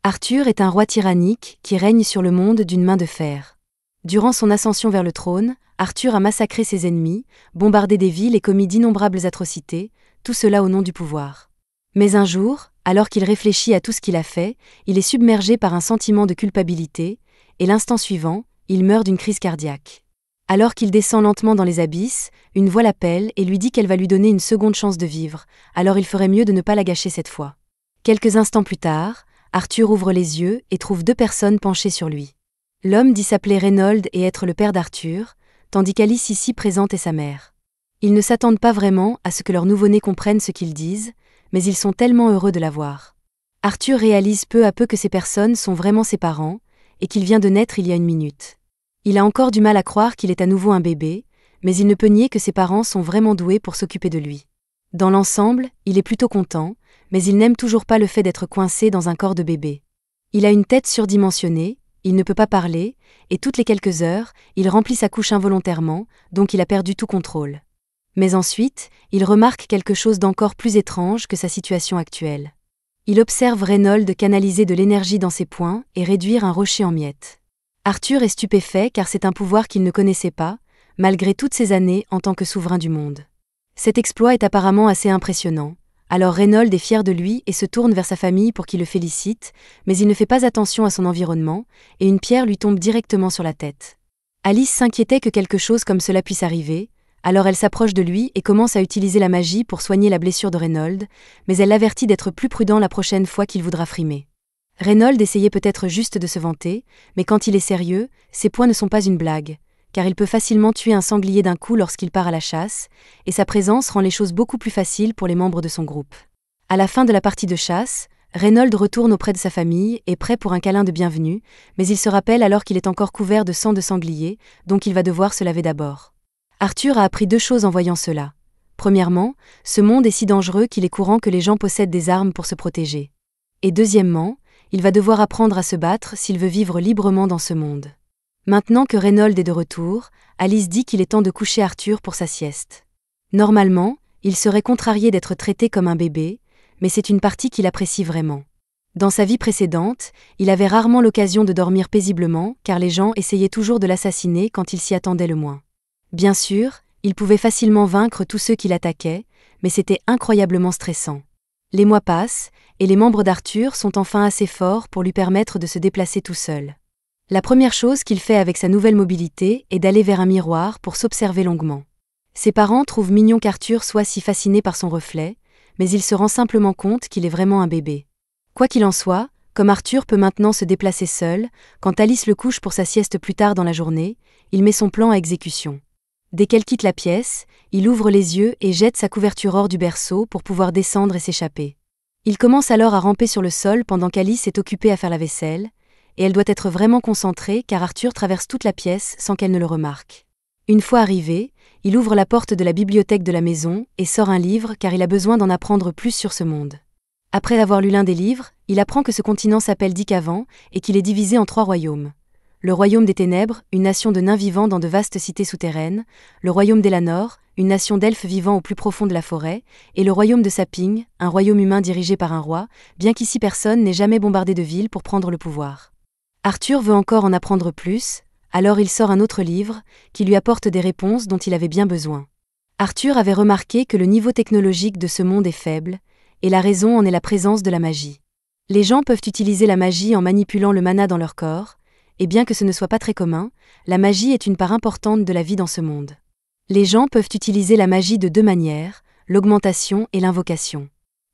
Arthur est un roi tyrannique qui règne sur le monde d'une main de fer. Durant son ascension vers le trône, Arthur a massacré ses ennemis, bombardé des villes et commis d'innombrables atrocités, tout cela au nom du pouvoir. Mais un jour, alors qu'il réfléchit à tout ce qu'il a fait, il est submergé par un sentiment de culpabilité, et l'instant suivant, il meurt d'une crise cardiaque. Alors qu'il descend lentement dans les abysses, une voix l'appelle et lui dit qu'elle va lui donner une seconde chance de vivre, alors il ferait mieux de ne pas la gâcher cette fois. Quelques instants plus tard, Arthur ouvre les yeux et trouve 2 personnes penchées sur lui. L'homme dit s'appeler Reynold et être le père d'Arthur, tandis qu'Alice ici présente est sa mère. Ils ne s'attendent pas vraiment à ce que leur nouveau-né comprenne ce qu'ils disent, mais ils sont tellement heureux de la voir. Arthur réalise peu à peu que ces personnes sont vraiment ses parents, et qu'il vient de naître il y a 1 minute. Il a encore du mal à croire qu'il est à nouveau un bébé, mais il ne peut nier que ses parents sont vraiment doués pour s'occuper de lui. Dans l'ensemble, il est plutôt content, mais il n'aime toujours pas le fait d'être coincé dans un corps de bébé. Il a une tête surdimensionnée, il ne peut pas parler, et toutes les quelques heures, il remplit sa couche involontairement, donc il a perdu tout contrôle. Mais ensuite, il remarque quelque chose d'encore plus étrange que sa situation actuelle. Il observe Reynold canaliser de l'énergie dans ses poings et réduire un rocher en miettes. Arthur est stupéfait car c'est un pouvoir qu'il ne connaissait pas, malgré toutes ces années en tant que souverain du monde. Cet exploit est apparemment assez impressionnant, alors Reynold est fier de lui et se tourne vers sa famille pour qu'il le félicite, mais il ne fait pas attention à son environnement, et une pierre lui tombe directement sur la tête. Alice s'inquiétait que quelque chose comme cela puisse arriver, alors elle s'approche de lui et commence à utiliser la magie pour soigner la blessure de Reynold, mais elle l'avertit d'être plus prudent la prochaine fois qu'il voudra frimer. Reynold essayait peut-être juste de se vanter, mais quand il est sérieux, ses poings ne sont pas une blague, car il peut facilement tuer un sanglier d'un coup lorsqu'il part à la chasse, et sa présence rend les choses beaucoup plus faciles pour les membres de son groupe. À la fin de la partie de chasse, Reynold retourne auprès de sa famille et prêt pour un câlin de bienvenue, mais il se rappelle alors qu'il est encore couvert de sang de sanglier, donc il va devoir se laver d'abord. Arthur a appris 2 choses en voyant cela. Premièrement, ce monde est si dangereux qu'il est courant que les gens possèdent des armes pour se protéger. Et deuxièmement, il va devoir apprendre à se battre s'il veut vivre librement dans ce monde. Maintenant que Reynold est de retour, Alice dit qu'il est temps de coucher Arthur pour sa sieste. Normalement, il serait contrarié d'être traité comme un bébé, mais c'est une partie qu'il apprécie vraiment. Dans sa vie précédente, il avait rarement l'occasion de dormir paisiblement car les gens essayaient toujours de l'assassiner quand il s'y attendait le moins. Bien sûr, il pouvait facilement vaincre tous ceux qui l'attaquaient, mais c'était incroyablement stressant. Les mois passent, et les membres d'Arthur sont enfin assez forts pour lui permettre de se déplacer tout seul. La première chose qu'il fait avec sa nouvelle mobilité est d'aller vers un miroir pour s'observer longuement. Ses parents trouvent mignon qu'Arthur soit si fasciné par son reflet, mais il se rend simplement compte qu'il est vraiment un bébé. Quoi qu'il en soit, comme Arthur peut maintenant se déplacer seul, quand Alice le couche pour sa sieste plus tard dans la journée, il met son plan à exécution. Dès qu'elle quitte la pièce, il ouvre les yeux et jette sa couverture hors du berceau pour pouvoir descendre et s'échapper. Il commence alors à ramper sur le sol pendant qu'Alice est occupée à faire la vaisselle, et elle doit être vraiment concentrée car Arthur traverse toute la pièce sans qu'elle ne le remarque. Une fois arrivé, il ouvre la porte de la bibliothèque de la maison et sort un livre car il a besoin d'en apprendre plus sur ce monde. Après avoir lu l'un des livres, il apprend que ce continent s'appelle Dikavan et qu'il est divisé en 3 royaumes. Le royaume des ténèbres, une nation de nains vivant dans de vastes cités souterraines, le royaume d'Elanor, une nation d'elfes vivant au plus profond de la forêt, et le royaume de Saping, un royaume humain dirigé par un roi, bien qu'ici personne n'ait jamais bombardé de ville pour prendre le pouvoir. Arthur veut encore en apprendre plus, alors il sort un autre livre, qui lui apporte des réponses dont il avait bien besoin. Arthur avait remarqué que le niveau technologique de ce monde est faible, et la raison en est la présence de la magie. Les gens peuvent utiliser la magie en manipulant le mana dans leur corps, et bien que ce ne soit pas très commun, la magie est une part importante de la vie dans ce monde. Les gens peuvent utiliser la magie de 2 manières, l'augmentation et l'invocation.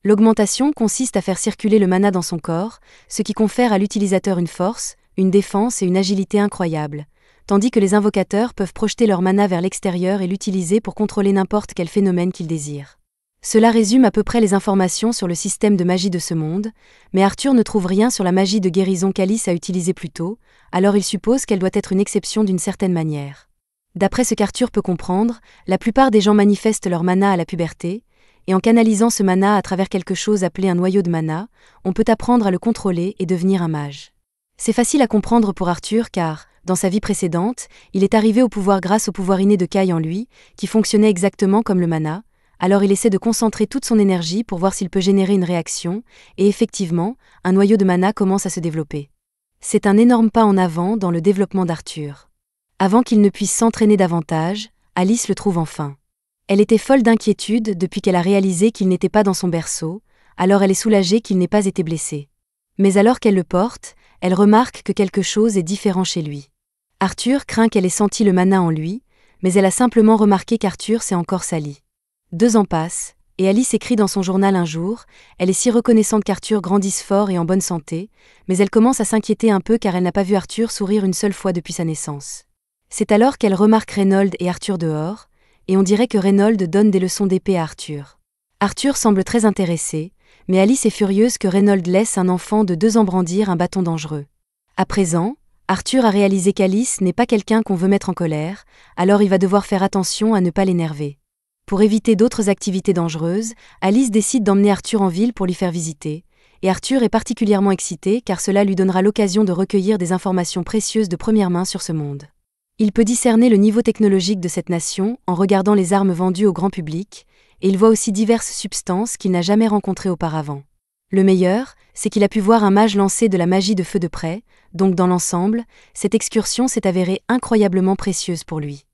L'augmentation consiste à faire circuler le mana dans son corps, ce qui confère à l'utilisateur une force, une défense et une agilité incroyables, tandis que les invocateurs peuvent projeter leur mana vers l'extérieur et l'utiliser pour contrôler n'importe quel phénomène qu'ils désirent. Cela résume à peu près les informations sur le système de magie de ce monde, mais Arthur ne trouve rien sur la magie de guérison qu'Alice a utilisée plus tôt, alors il suppose qu'elle doit être une exception d'une certaine manière. D'après ce qu'Arthur peut comprendre, la plupart des gens manifestent leur mana à la puberté, et en canalisant ce mana à travers quelque chose appelé un noyau de mana, on peut apprendre à le contrôler et devenir un mage. C'est facile à comprendre pour Arthur car, dans sa vie précédente, il est arrivé au pouvoir grâce au pouvoir inné de Kai en lui, qui fonctionnait exactement comme le mana, alors il essaie de concentrer toute son énergie pour voir s'il peut générer une réaction, et effectivement, un noyau de mana commence à se développer. C'est un énorme pas en avant dans le développement d'Arthur. Avant qu'il ne puisse s'entraîner davantage, Alice le trouve enfin. Elle était folle d'inquiétude depuis qu'elle a réalisé qu'il n'était pas dans son berceau, alors elle est soulagée qu'il n'ait pas été blessé. Mais alors qu'elle le porte, elle remarque que quelque chose est différent chez lui. Arthur craint qu'elle ait senti le mana en lui, mais elle a simplement remarqué qu'Arthur s'est encore sali. 2 ans passent, et Alice écrit dans son journal un jour, elle est si reconnaissante qu'Arthur grandisse fort et en bonne santé, mais elle commence à s'inquiéter un peu car elle n'a pas vu Arthur sourire une seule fois depuis sa naissance. C'est alors qu'elle remarque Reynold et Arthur dehors, et on dirait que Reynold donne des leçons d'épée à Arthur. Arthur semble très intéressé, mais Alice est furieuse que Reynold laisse un enfant de 2 ans brandir un bâton dangereux. À présent, Arthur a réalisé qu'Alice n'est pas quelqu'un qu'on veut mettre en colère, alors il va devoir faire attention à ne pas l'énerver. Pour éviter d'autres activités dangereuses, Alice décide d'emmener Arthur en ville pour lui faire visiter, et Arthur est particulièrement excité car cela lui donnera l'occasion de recueillir des informations précieuses de première main sur ce monde. Il peut discerner le niveau technologique de cette nation en regardant les armes vendues au grand public, et il voit aussi diverses substances qu'il n'a jamais rencontrées auparavant. Le meilleur, c'est qu'il a pu voir un mage lancer de la magie de feu de près, donc dans l'ensemble, cette excursion s'est avérée incroyablement précieuse pour lui.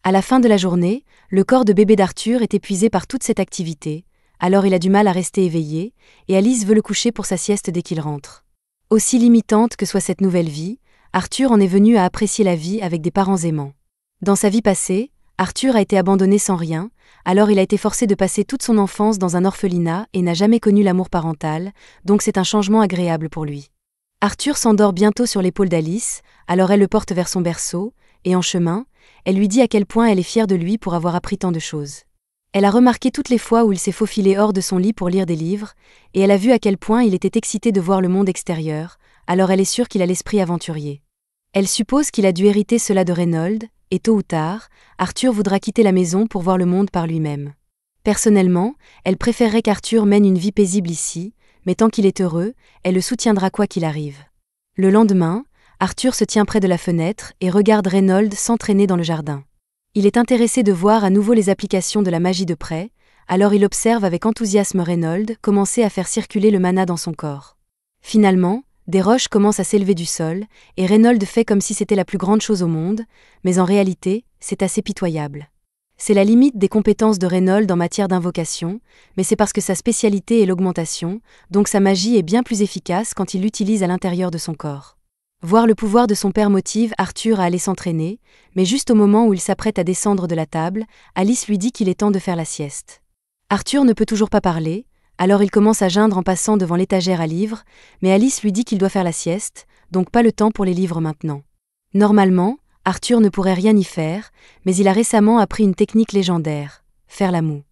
À la fin de la journée, le corps de bébé d'Arthur est épuisé par toute cette activité, alors il a du mal à rester éveillé, et Alice veut le coucher pour sa sieste dès qu'il rentre. Aussi limitante que soit cette nouvelle vie, Arthur en est venu à apprécier la vie avec des parents aimants. Dans sa vie passée, Arthur a été abandonné sans rien, alors il a été forcé de passer toute son enfance dans un orphelinat et n'a jamais connu l'amour parental, donc c'est un changement agréable pour lui. Arthur s'endort bientôt sur l'épaule d'Alice, alors elle le porte vers son berceau, et en chemin, elle lui dit à quel point elle est fière de lui pour avoir appris tant de choses. Elle a remarqué toutes les fois où il s'est faufilé hors de son lit pour lire des livres, et elle a vu à quel point il était excité de voir le monde extérieur, alors elle est sûre qu'il a l'esprit aventurier. Elle suppose qu'il a dû hériter cela de Reynold, et tôt ou tard, Arthur voudra quitter la maison pour voir le monde par lui-même. Personnellement, elle préférerait qu'Arthur mène une vie paisible ici, mais tant qu'il est heureux, elle le soutiendra quoi qu'il arrive. Le lendemain, Arthur se tient près de la fenêtre et regarde Reynold s'entraîner dans le jardin. Il est intéressé de voir à nouveau les applications de la magie de près, alors il observe avec enthousiasme Reynold commencer à faire circuler le mana dans son corps. Finalement, des roches commencent à s'élever du sol, et Reynold fait comme si c'était la plus grande chose au monde, mais en réalité, c'est assez pitoyable. C'est la limite des compétences de Reynold en matière d'invocation, mais c'est parce que sa spécialité est l'augmentation, donc sa magie est bien plus efficace quand il l'utilise à l'intérieur de son corps. Voir le pouvoir de son père motive Arthur à aller s'entraîner, mais juste au moment où il s'apprête à descendre de la table, Alice lui dit qu'il est temps de faire la sieste. Arthur ne peut toujours pas parler, alors il commence à geindre en passant devant l'étagère à livres, mais Alice lui dit qu'il doit faire la sieste, donc pas le temps pour les livres maintenant. Normalement, Arthur ne pourrait rien y faire, mais il a récemment appris une technique légendaire, faire la moue.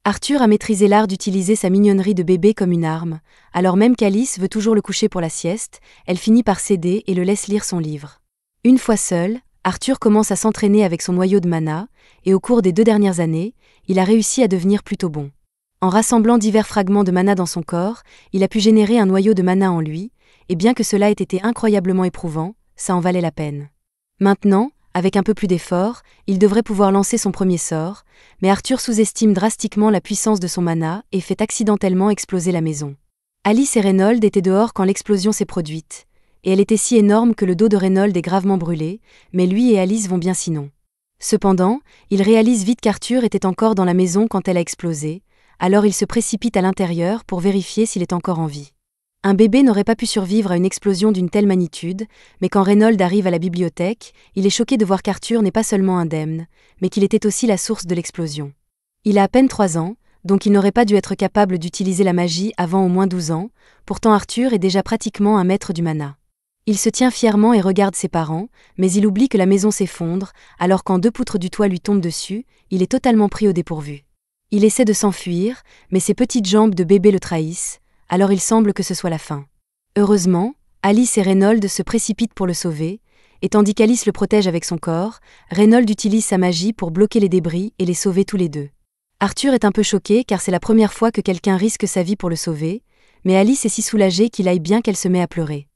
Arthur a maîtrisé l'art d'utiliser sa mignonnerie de bébé comme une arme, alors même qu'Alice veut toujours le coucher pour la sieste, elle finit par céder et le laisse lire son livre. Une fois seul, Arthur commence à s'entraîner avec son noyau de mana, et au cours des 2 dernières années, il a réussi à devenir plutôt bon. En rassemblant divers fragments de mana dans son corps, il a pu générer un noyau de mana en lui, et bien que cela ait été incroyablement éprouvant, ça en valait la peine. Maintenant, avec un peu plus d'effort, il devrait pouvoir lancer son premier sort, mais Arthur sous-estime drastiquement la puissance de son mana et fait accidentellement exploser la maison. Alice et Reynold étaient dehors quand l'explosion s'est produite, et elle était si énorme que le dos de Reynold est gravement brûlé, mais lui et Alice vont bien sinon. Cependant, il réalise vite qu'Arthur était encore dans la maison quand elle a explosé, alors il se précipite à l'intérieur pour vérifier s'il est encore en vie. Un bébé n'aurait pas pu survivre à une explosion d'une telle magnitude, mais quand Reynold arrive à la bibliothèque, il est choqué de voir qu'Arthur n'est pas seulement indemne, mais qu'il était aussi la source de l'explosion. Il a à peine 3 ans, donc il n'aurait pas dû être capable d'utiliser la magie avant au moins 12 ans, pourtant Arthur est déjà pratiquement un maître du mana. Il se tient fièrement et regarde ses parents, mais il oublie que la maison s'effondre, alors quand 2 poutres du toit lui tombent dessus, il est totalement pris au dépourvu. Il essaie de s'enfuir, mais ses petites jambes de bébé le trahissent, alors il semble que ce soit la fin. Heureusement, Alice et Reynold se précipitent pour le sauver, et tandis qu'Alice le protège avec son corps, Reynold utilise sa magie pour bloquer les débris et les sauver tous les deux. Arthur est un peu choqué car c'est la première fois que quelqu'un risque sa vie pour le sauver, mais Alice est si soulagée qu'il aille bien qu'elle se met à pleurer.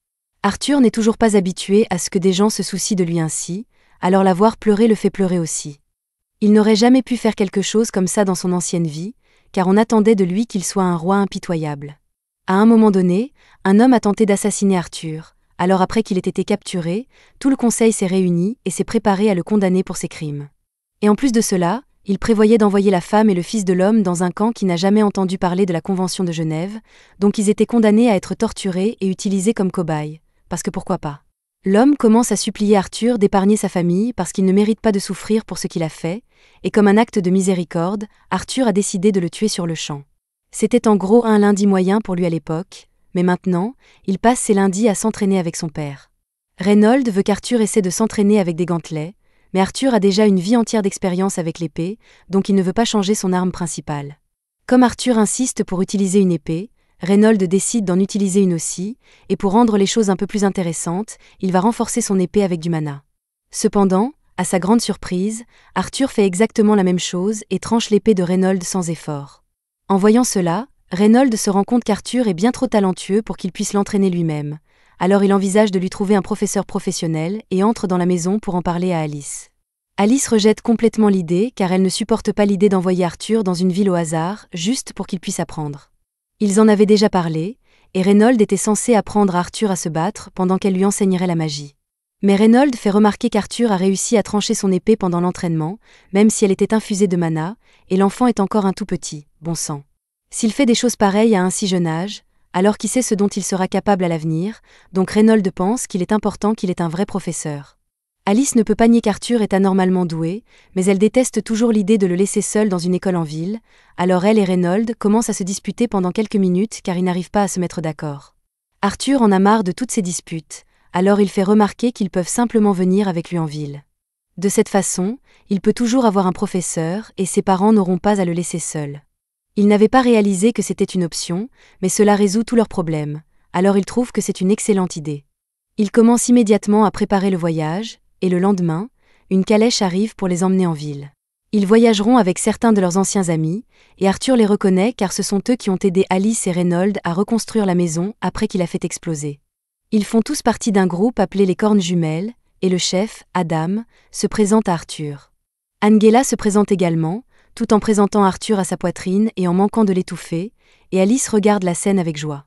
Arthur n'est toujours pas habitué à ce que des gens se soucient de lui ainsi, alors la voir pleurer le fait pleurer aussi. Il n'aurait jamais pu faire quelque chose comme ça dans son ancienne vie, car on attendait de lui qu'il soit un roi impitoyable. À un moment donné, un homme a tenté d'assassiner Arthur, alors après qu'il ait été capturé, tout le conseil s'est réuni et s'est préparé à le condamner pour ses crimes. Et en plus de cela, il prévoyait d'envoyer la femme et le fils de l'homme dans un camp qui n'a jamais entendu parler de la Convention de Genève, donc ils étaient condamnés à être torturés et utilisés comme cobayes, parce que pourquoi pas. L'homme commence à supplier Arthur d'épargner sa famille parce qu'il ne mérite pas de souffrir pour ce qu'il a fait, et comme un acte de miséricorde, Arthur a décidé de le tuer sur le champ. C'était en gros un lundi moyen pour lui à l'époque, mais maintenant, il passe ses lundis à s'entraîner avec son père. Reynold veut qu'Arthur essaie de s'entraîner avec des gantelets, mais Arthur a déjà une vie entière d'expérience avec l'épée, donc il ne veut pas changer son arme principale. Comme Arthur insiste pour utiliser une épée, Reynold décide d'en utiliser une aussi, et pour rendre les choses un peu plus intéressantes, il va renforcer son épée avec du mana. Cependant, à sa grande surprise, Arthur fait exactement la même chose et tranche l'épée de Reynold sans effort. En voyant cela, Reynold se rend compte qu'Arthur est bien trop talentueux pour qu'il puisse l'entraîner lui-même. Alors il envisage de lui trouver un professeur professionnel et entre dans la maison pour en parler à Alice. Alice rejette complètement l'idée car elle ne supporte pas l'idée d'envoyer Arthur dans une ville au hasard, juste pour qu'il puisse apprendre. Ils en avaient déjà parlé, et Reynold était censé apprendre à Arthur à se battre pendant qu'elle lui enseignerait la magie. Mais Reynold fait remarquer qu'Arthur a réussi à trancher son épée pendant l'entraînement, même si elle était infusée de mana, et l'enfant est encore un tout petit, bon sang. S'il fait des choses pareilles à un si jeune âge, alors qui sait ce dont il sera capable à l'avenir, donc Reynold pense qu'il est important qu'il ait un vrai professeur. Alice ne peut pas nier qu'Arthur est anormalement doué, mais elle déteste toujours l'idée de le laisser seul dans une école en ville, alors elle et Reynold commencent à se disputer pendant quelques minutes car ils n'arrivent pas à se mettre d'accord. Arthur en a marre de toutes ces disputes, alors il fait remarquer qu'ils peuvent simplement venir avec lui en ville. De cette façon, il peut toujours avoir un professeur et ses parents n'auront pas à le laisser seul. Ils n'avaient pas réalisé que c'était une option, mais cela résout tous leurs problèmes, alors ils trouvent que c'est une excellente idée. Ils commencent immédiatement à préparer le voyage, et le lendemain, une calèche arrive pour les emmener en ville. Ils voyageront avec certains de leurs anciens amis, et Arthur les reconnaît car ce sont eux qui ont aidé Alice et Reynold à reconstruire la maison après qu'il a fait exploser. Ils font tous partie d'un groupe appelé les Cornes Jumelles, et le chef, Adam, se présente à Arthur. Angela se présente également, tout en présentant Arthur à sa poitrine et en manquant de l'étouffer, et Alice regarde la scène avec joie.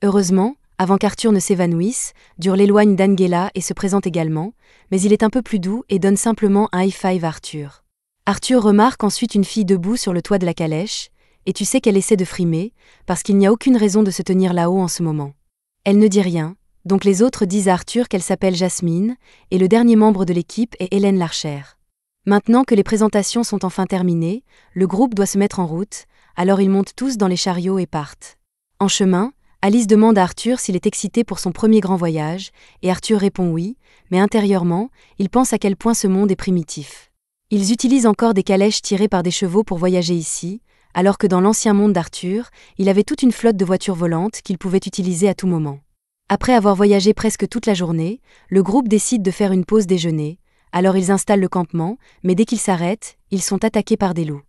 Heureusement, avant qu'Arthur ne s'évanouisse, Dur l'éloigne d'Angela et se présente également, mais il est un peu plus doux et donne simplement un high-five à Arthur. Arthur remarque ensuite une fille debout sur le toit de la calèche, et tu sais qu'elle essaie de frimer, parce qu'il n'y a aucune raison de se tenir là-haut en ce moment. Elle ne dit rien, donc les autres disent à Arthur qu'elle s'appelle Jasmine, et le dernier membre de l'équipe est Hélène Larcher. Maintenant que les présentations sont enfin terminées, le groupe doit se mettre en route, alors ils montent tous dans les chariots et partent. En chemin, Alice demande à Arthur s'il est excité pour son premier grand voyage, et Arthur répond oui, mais intérieurement, il pense à quel point ce monde est primitif. Ils utilisent encore des calèches tirées par des chevaux pour voyager ici, alors que dans l'ancien monde d'Arthur, il avait toute une flotte de voitures volantes qu'il pouvait utiliser à tout moment. Après avoir voyagé presque toute la journée, le groupe décide de faire une pause déjeuner, alors ils installent le campement, mais dès qu'ils s'arrêtent, ils sont attaqués par des loups.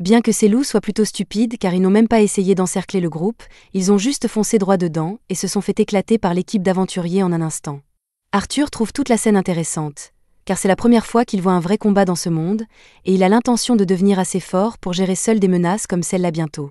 Bien que ces loups soient plutôt stupides car ils n'ont même pas essayé d'encercler le groupe, ils ont juste foncé droit dedans et se sont fait éclater par l'équipe d'aventuriers en un instant. Arthur trouve toute la scène intéressante, car c'est la première fois qu'il voit un vrai combat dans ce monde, et il a l'intention de devenir assez fort pour gérer seul des menaces comme celle-là bientôt.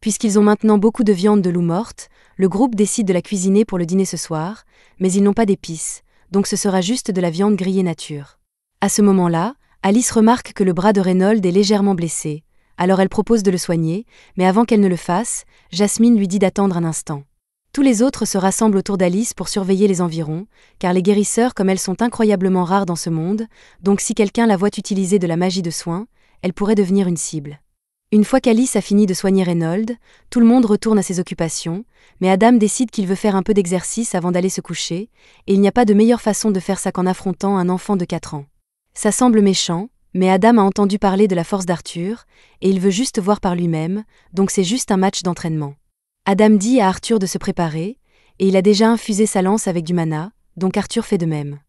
Puisqu'ils ont maintenant beaucoup de viande de loup morte, le groupe décide de la cuisiner pour le dîner ce soir, mais ils n'ont pas d'épices, donc ce sera juste de la viande grillée nature. À ce moment-là, Alice remarque que le bras de Reynold est légèrement blessé, alors elle propose de le soigner, mais avant qu'elle ne le fasse, Jasmine lui dit d'attendre un instant. Tous les autres se rassemblent autour d'Alice pour surveiller les environs, car les guérisseurs comme elles sont incroyablement rares dans ce monde, donc si quelqu'un la voit utiliser de la magie de soin, elle pourrait devenir une cible. Une fois qu'Alice a fini de soigner Reynold, tout le monde retourne à ses occupations, mais Adam décide qu'il veut faire un peu d'exercice avant d'aller se coucher, et il n'y a pas de meilleure façon de faire ça qu'en affrontant un enfant de 4 ans. Ça semble méchant, mais Adam a entendu parler de la force d'Arthur, et il veut juste voir par lui-même, donc c'est juste un match d'entraînement. Adam dit à Arthur de se préparer, et il a déjà infusé sa lance avec du mana, donc Arthur fait de même.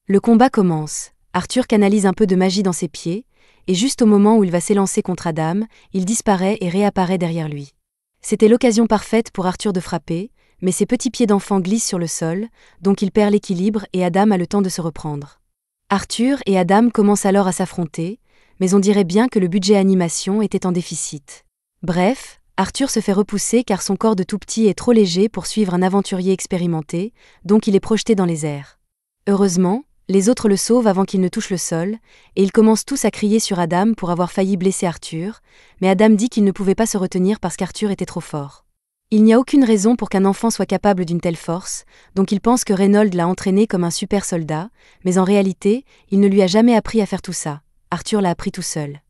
Le combat commence, Arthur canalise un peu de magie dans ses pieds, et juste au moment où il va s'élancer contre Adam, il disparaît et réapparaît derrière lui. C'était l'occasion parfaite pour Arthur de frapper, mais ses petits pieds d'enfant glissent sur le sol, donc il perd l'équilibre et Adam a le temps de se reprendre. Arthur et Adam commencent alors à s'affronter, mais on dirait bien que le budget animation était en déficit. Bref, Arthur se fait repousser car son corps de tout petit est trop léger pour suivre un aventurier expérimenté, donc il est projeté dans les airs. Heureusement, les autres le sauvent avant qu'il ne touche le sol, et ils commencent tous à crier sur Adam pour avoir failli blesser Arthur, mais Adam dit qu'il ne pouvait pas se retenir parce qu'Arthur était trop fort. Il n'y a aucune raison pour qu'un enfant soit capable d'une telle force, donc il pense que Reynold l'a entraîné comme un super soldat, mais en réalité, il ne lui a jamais appris à faire tout ça. Arthur l'a appris tout seul.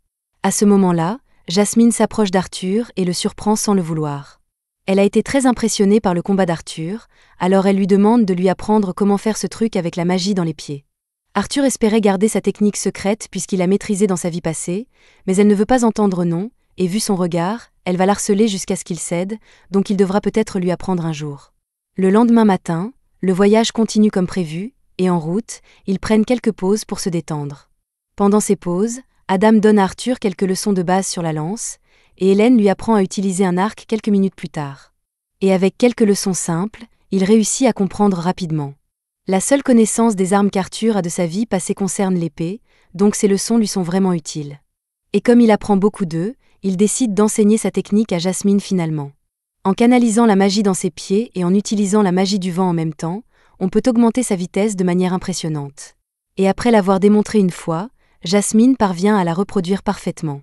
À ce moment-là, Jasmine s'approche d'Arthur et le surprend sans le vouloir. Elle a été très impressionnée par le combat d'Arthur, alors elle lui demande de lui apprendre comment faire ce truc avec la magie dans les pieds. Arthur espérait garder sa technique secrète puisqu'il l'a maîtrisée dans sa vie passée, mais elle ne veut pas entendre non, et vu son regard, elle va l'harceler jusqu'à ce qu'il cède, donc il devra peut-être lui apprendre un jour. Le lendemain matin, le voyage continue comme prévu, et en route, ils prennent quelques pauses pour se détendre. Pendant ces pauses, Adam donne à Arthur quelques leçons de base sur la lance, et Hélène lui apprend à utiliser un arc quelques minutes plus tard. Et avec quelques leçons simples, il réussit à comprendre rapidement. La seule connaissance des armes qu'Arthur a de sa vie passée concerne l'épée, donc ces leçons lui sont vraiment utiles. Et comme il apprend beaucoup d'eux, il décide d'enseigner sa technique à Jasmine finalement. En canalisant la magie dans ses pieds et en utilisant la magie du vent en même temps, on peut augmenter sa vitesse de manière impressionnante. Et après l'avoir démontré une fois, Jasmine parvient à la reproduire parfaitement.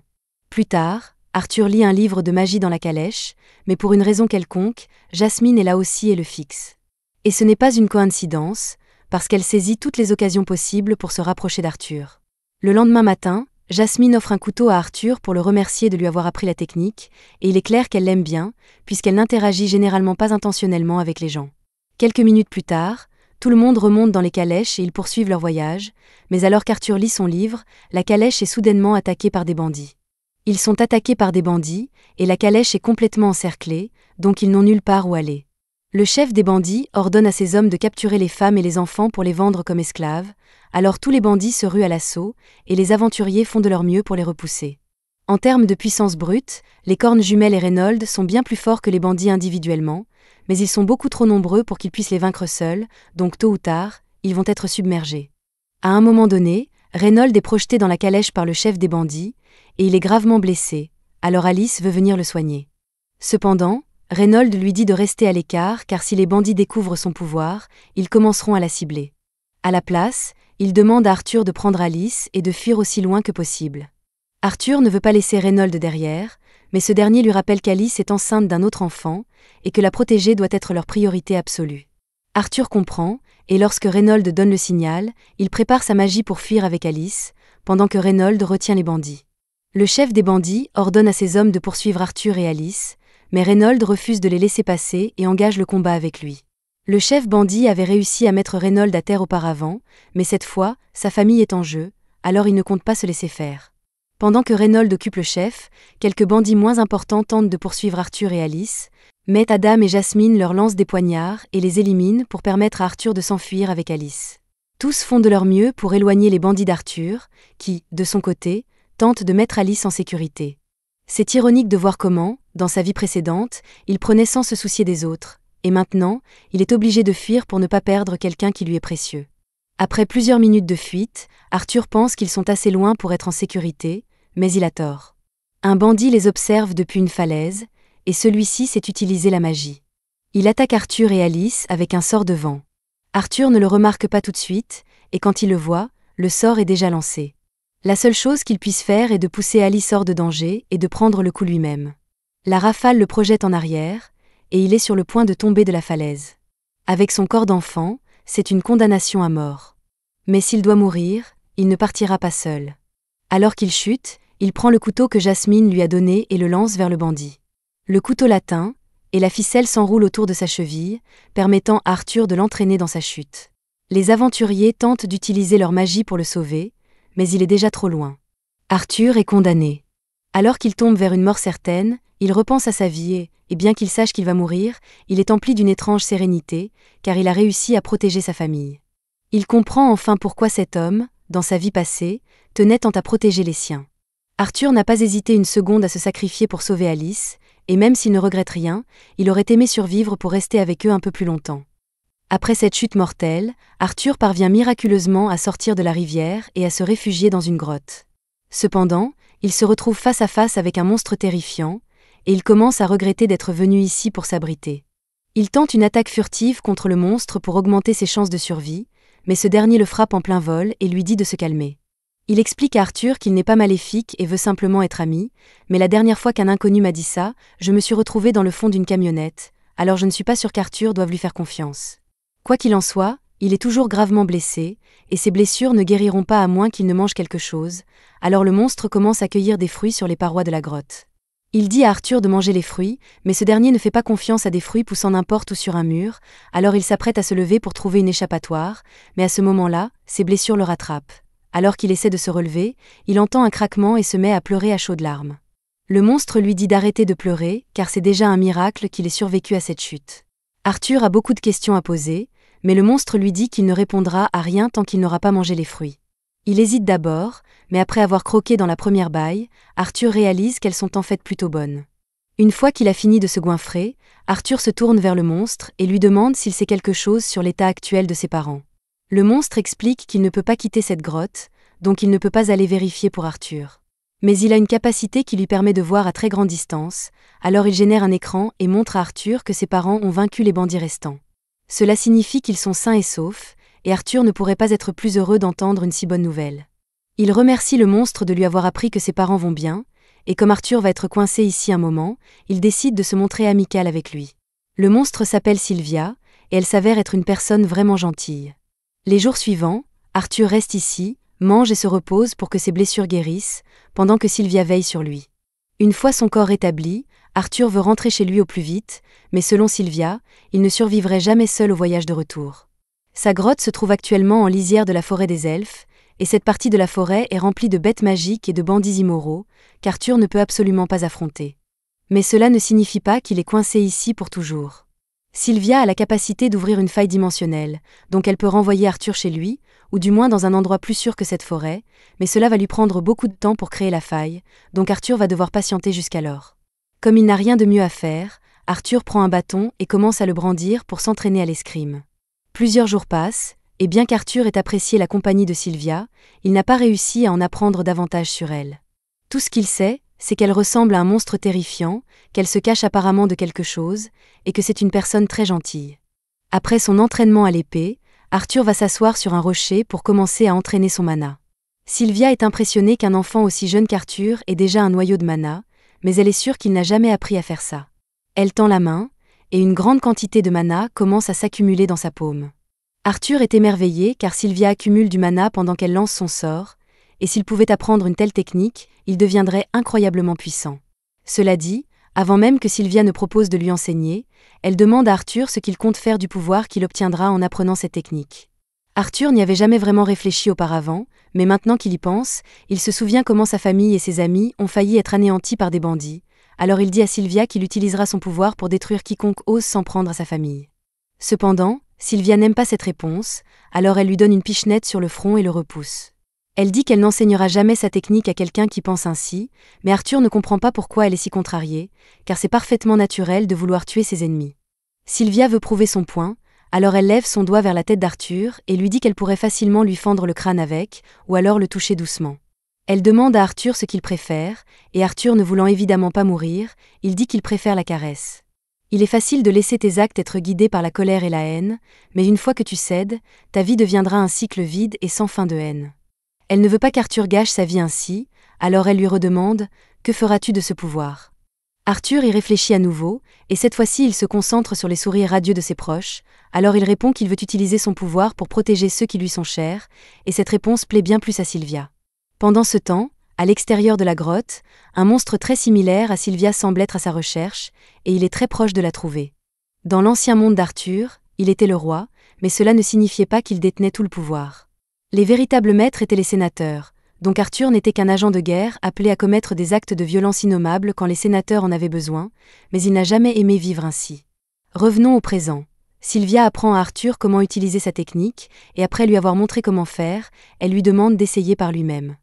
Plus tard, Arthur lit un livre de magie dans la calèche, mais pour une raison quelconque, Jasmine est là aussi et le fixe. Et ce n'est pas une coïncidence, parce qu'elle saisit toutes les occasions possibles pour se rapprocher d'Arthur. Le lendemain matin, Jasmine offre un couteau à Arthur pour le remercier de lui avoir appris la technique, et il est clair qu'elle l'aime bien, puisqu'elle n'interagit généralement pas intentionnellement avec les gens. Quelques minutes plus tard, tout le monde remonte dans les calèches et ils poursuivent leur voyage, mais alors qu'Arthur lit son livre, la calèche est soudainement attaquée par des bandits. Ils sont attaqués par des bandits, et la calèche est complètement encerclée, donc ils n'ont nulle part où aller. Le chef des bandits ordonne à ses hommes de capturer les femmes et les enfants pour les vendre comme esclaves, alors tous les bandits se ruent à l'assaut, et les aventuriers font de leur mieux pour les repousser. En termes de puissance brute, les cornes jumelles et Reynold sont bien plus forts que les bandits individuellement, mais ils sont beaucoup trop nombreux pour qu'ils puissent les vaincre seuls, donc tôt ou tard, ils vont être submergés. À un moment donné, Reynold est projeté dans la calèche par le chef des bandits, et il est gravement blessé, alors Alice veut venir le soigner. Cependant, Reynold lui dit de rester à l'écart car si les bandits découvrent son pouvoir, ils commenceront à la cibler. À la place, il demande à Arthur de prendre Alice et de fuir aussi loin que possible. Arthur ne veut pas laisser Reynold derrière, mais ce dernier lui rappelle qu'Alice est enceinte d'un autre enfant et que la protéger doit être leur priorité absolue. Arthur comprend, et lorsque Reynold donne le signal, il prépare sa magie pour fuir avec Alice, pendant que Reynold retient les bandits. Le chef des bandits ordonne à ses hommes de poursuivre Arthur et Alice, mais Reynold refuse de les laisser passer et engage le combat avec lui. Le chef bandit avait réussi à mettre Reynold à terre auparavant, mais cette fois, sa famille est en jeu, alors il ne compte pas se laisser faire. Pendant que Reynold occupe le chef, quelques bandits moins importants tentent de poursuivre Arthur et Alice, mais Adam et Jasmine leur lancent des poignards et les éliminent pour permettre à Arthur de s'enfuir avec Alice. Tous font de leur mieux pour éloigner les bandits d'Arthur, qui, de son côté, tentent de mettre Alice en sécurité. C'est ironique de voir comment, dans sa vie précédente, il prenait sans se soucier des autres, et maintenant, il est obligé de fuir pour ne pas perdre quelqu'un qui lui est précieux. Après plusieurs minutes de fuite, Arthur pense qu'ils sont assez loin pour être en sécurité, mais il a tort. Un bandit les observe depuis une falaise, et celui-ci sait utiliser la magie. Il attaque Arthur et Alice avec un sort de vent. Arthur ne le remarque pas tout de suite, et quand il le voit, le sort est déjà lancé. La seule chose qu'il puisse faire est de pousser Alice hors de danger et de prendre le coup lui-même. La rafale le projette en arrière, et il est sur le point de tomber de la falaise. Avec son corps d'enfant, c'est une condamnation à mort. Mais s'il doit mourir, il ne partira pas seul. Alors qu'il chute, il prend le couteau que Jasmine lui a donné et le lance vers le bandit. Le couteau l'atteint, et la ficelle s'enroule autour de sa cheville, permettant à Arthur de l'entraîner dans sa chute. Les aventuriers tentent d'utiliser leur magie pour le sauver, mais il est déjà trop loin. Arthur est condamné. Alors qu'il tombe vers une mort certaine, il repense à sa vie et bien qu'il sache qu'il va mourir, il est empli d'une étrange sérénité, car il a réussi à protéger sa famille. Il comprend enfin pourquoi cet homme, dans sa vie passée, tenait tant à protéger les siens. Arthur n'a pas hésité une seconde à se sacrifier pour sauver Alice, et même s'il ne regrette rien, il aurait aimé survivre pour rester avec eux un peu plus longtemps. Après cette chute mortelle, Arthur parvient miraculeusement à sortir de la rivière et à se réfugier dans une grotte. Cependant, il se retrouve face à face avec un monstre terrifiant, et il commence à regretter d'être venu ici pour s'abriter. Il tente une attaque furtive contre le monstre pour augmenter ses chances de survie, mais ce dernier le frappe en plein vol et lui dit de se calmer. Il explique à Arthur qu'il n'est pas maléfique et veut simplement être ami, mais la dernière fois qu'un inconnu m'a dit ça, je me suis retrouvé dans le fond d'une camionnette, alors je ne suis pas sûr qu'Arthur doive lui faire confiance. Quoi qu'il en soit, il est toujours gravement blessé, et ses blessures ne guériront pas à moins qu'il ne mange quelque chose, alors le monstre commence à cueillir des fruits sur les parois de la grotte. Il dit à Arthur de manger les fruits, mais ce dernier ne fait pas confiance à des fruits poussant n'importe où sur un mur, alors il s'apprête à se lever pour trouver une échappatoire, mais à ce moment-là, ses blessures le rattrapent. Alors qu'il essaie de se relever, il entend un craquement et se met à pleurer à chaudes larmes. Le monstre lui dit d'arrêter de pleurer, car c'est déjà un miracle qu'il ait survécu à cette chute. Arthur a beaucoup de questions à poser, mais le monstre lui dit qu'il ne répondra à rien tant qu'il n'aura pas mangé les fruits. Il hésite d'abord, mais après avoir croqué dans la première baille, Arthur réalise qu'elles sont en fait plutôt bonnes. Une fois qu'il a fini de se goinfrer, Arthur se tourne vers le monstre et lui demande s'il sait quelque chose sur l'état actuel de ses parents. Le monstre explique qu'il ne peut pas quitter cette grotte, donc il ne peut pas aller vérifier pour Arthur. Mais il a une capacité qui lui permet de voir à très grande distance, alors il génère un écran et montre à Arthur que ses parents ont vaincu les bandits restants. Cela signifie qu'ils sont sains et saufs, et Arthur ne pourrait pas être plus heureux d'entendre une si bonne nouvelle. Il remercie le monstre de lui avoir appris que ses parents vont bien, et comme Arthur va être coincé ici un moment, il décide de se montrer amical avec lui. Le monstre s'appelle Sylvia, et elle s'avère être une personne vraiment gentille. Les jours suivants, Arthur reste ici, mange et se repose pour que ses blessures guérissent, pendant que Sylvia veille sur lui. Une fois son corps rétabli, Arthur veut rentrer chez lui au plus vite, mais selon Sylvia, il ne survivrait jamais seul au voyage de retour. Sa grotte se trouve actuellement en lisière de la forêt des elfes, et cette partie de la forêt est remplie de bêtes magiques et de bandits immoraux, qu'Arthur ne peut absolument pas affronter. Mais cela ne signifie pas qu'il est coincé ici pour toujours. Sylvia a la capacité d'ouvrir une faille dimensionnelle, donc elle peut renvoyer Arthur chez lui, ou du moins dans un endroit plus sûr que cette forêt, mais cela va lui prendre beaucoup de temps pour créer la faille, donc Arthur va devoir patienter jusqu'alors. Comme il n'a rien de mieux à faire, Arthur prend un bâton et commence à le brandir pour s'entraîner à l'escrime. Plusieurs jours passent, et bien qu'Arthur ait apprécié la compagnie de Sylvia, il n'a pas réussi à en apprendre davantage sur elle. Tout ce qu'il sait, c'est qu'elle ressemble à un monstre terrifiant, qu'elle se cache apparemment de quelque chose, et que c'est une personne très gentille. Après son entraînement à l'épée, Arthur va s'asseoir sur un rocher pour commencer à entraîner son mana. Sylvia est impressionnée qu'un enfant aussi jeune qu'Arthur ait déjà un noyau de mana, mais elle est sûre qu'il n'a jamais appris à faire ça. Elle tend la main, et une grande quantité de mana commence à s'accumuler dans sa paume. Arthur est émerveillé car Sylvia accumule du mana pendant qu'elle lance son sort, et s'il pouvait apprendre une telle technique, il deviendrait incroyablement puissant. Cela dit, avant même que Sylvia ne propose de lui enseigner, elle demande à Arthur ce qu'il compte faire du pouvoir qu'il obtiendra en apprenant cette technique. Arthur n'y avait jamais vraiment réfléchi auparavant, mais maintenant qu'il y pense, il se souvient comment sa famille et ses amis ont failli être anéantis par des bandits, alors il dit à Sylvia qu'il utilisera son pouvoir pour détruire quiconque ose s'en prendre à sa famille. Cependant, Sylvia n'aime pas cette réponse, alors elle lui donne une pichenette sur le front et le repousse. Elle dit qu'elle n'enseignera jamais sa technique à quelqu'un qui pense ainsi, mais Arthur ne comprend pas pourquoi elle est si contrariée, car c'est parfaitement naturel de vouloir tuer ses ennemis. Sylvia veut prouver son point, alors elle lève son doigt vers la tête d'Arthur et lui dit qu'elle pourrait facilement lui fendre le crâne avec, ou alors le toucher doucement. Elle demande à Arthur ce qu'il préfère, et Arthur ne voulant évidemment pas mourir, il dit qu'il préfère la caresse. Il est facile de laisser tes actes être guidés par la colère et la haine, mais une fois que tu cèdes, ta vie deviendra un cycle vide et sans fin de haine. Elle ne veut pas qu'Arthur gâche sa vie ainsi, alors elle lui redemande « Que feras-tu de ce pouvoir ?» Arthur y réfléchit à nouveau, et cette fois-ci il se concentre sur les sourires radieux de ses proches, alors il répond qu'il veut utiliser son pouvoir pour protéger ceux qui lui sont chers, et cette réponse plaît bien plus à Sylvia. Pendant ce temps, à l'extérieur de la grotte, un monstre très similaire à Sylvia semble être à sa recherche, et il est très proche de la trouver. Dans l'ancien monde d'Arthur, il était le roi, mais cela ne signifiait pas qu'il détenait tout le pouvoir. Les véritables maîtres étaient les sénateurs, donc Arthur n'était qu'un agent de guerre appelé à commettre des actes de violence innommables quand les sénateurs en avaient besoin, mais il n'a jamais aimé vivre ainsi. Revenons au présent. Sylvia apprend à Arthur comment utiliser sa technique, et après lui avoir montré comment faire, elle lui demande d'essayer par lui-même.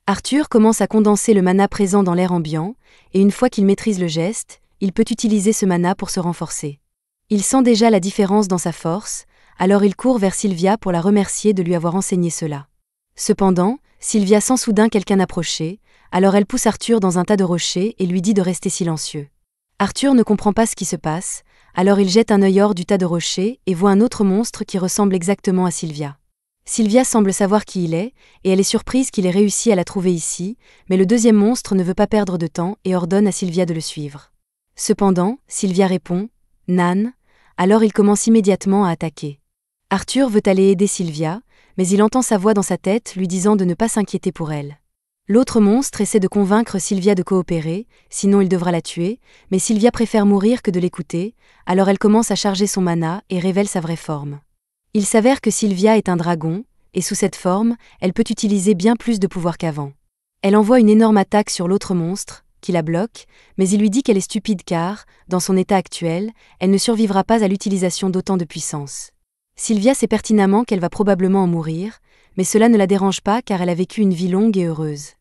Arthur commence à condenser le mana présent dans l'air ambiant, et une fois qu'il maîtrise le geste, il peut utiliser ce mana pour se renforcer. Il sent déjà la différence dans sa force, alors il court vers Sylvia pour la remercier de lui avoir enseigné cela. Cependant, Sylvia sent soudain quelqu'un approcher, alors elle pousse Arthur dans un tas de rochers et lui dit de rester silencieux. Arthur ne comprend pas ce qui se passe, alors il jette un œil hors du tas de rochers et voit un autre monstre qui ressemble exactement à Sylvia. Sylvia semble savoir qui il est, et elle est surprise qu'il ait réussi à la trouver ici, mais le deuxième monstre ne veut pas perdre de temps et ordonne à Sylvia de le suivre. Cependant, Sylvia répond « Nan », alors il commence immédiatement à attaquer. Arthur veut aller aider Sylvia, mais il entend sa voix dans sa tête lui disant de ne pas s'inquiéter pour elle. L'autre monstre essaie de convaincre Sylvia de coopérer, sinon il devra la tuer, mais Sylvia préfère mourir que de l'écouter, alors elle commence à charger son mana et révèle sa vraie forme. Il s'avère que Sylvia est un dragon, et sous cette forme, elle peut utiliser bien plus de pouvoir qu'avant. Elle envoie une énorme attaque sur l'autre monstre, qui la bloque, mais il lui dit qu'elle est stupide car, dans son état actuel, elle ne survivra pas à l'utilisation d'autant de puissance. Sylvia sait pertinemment qu'elle va probablement en mourir, mais cela ne la dérange pas car elle a vécu une vie longue et heureuse.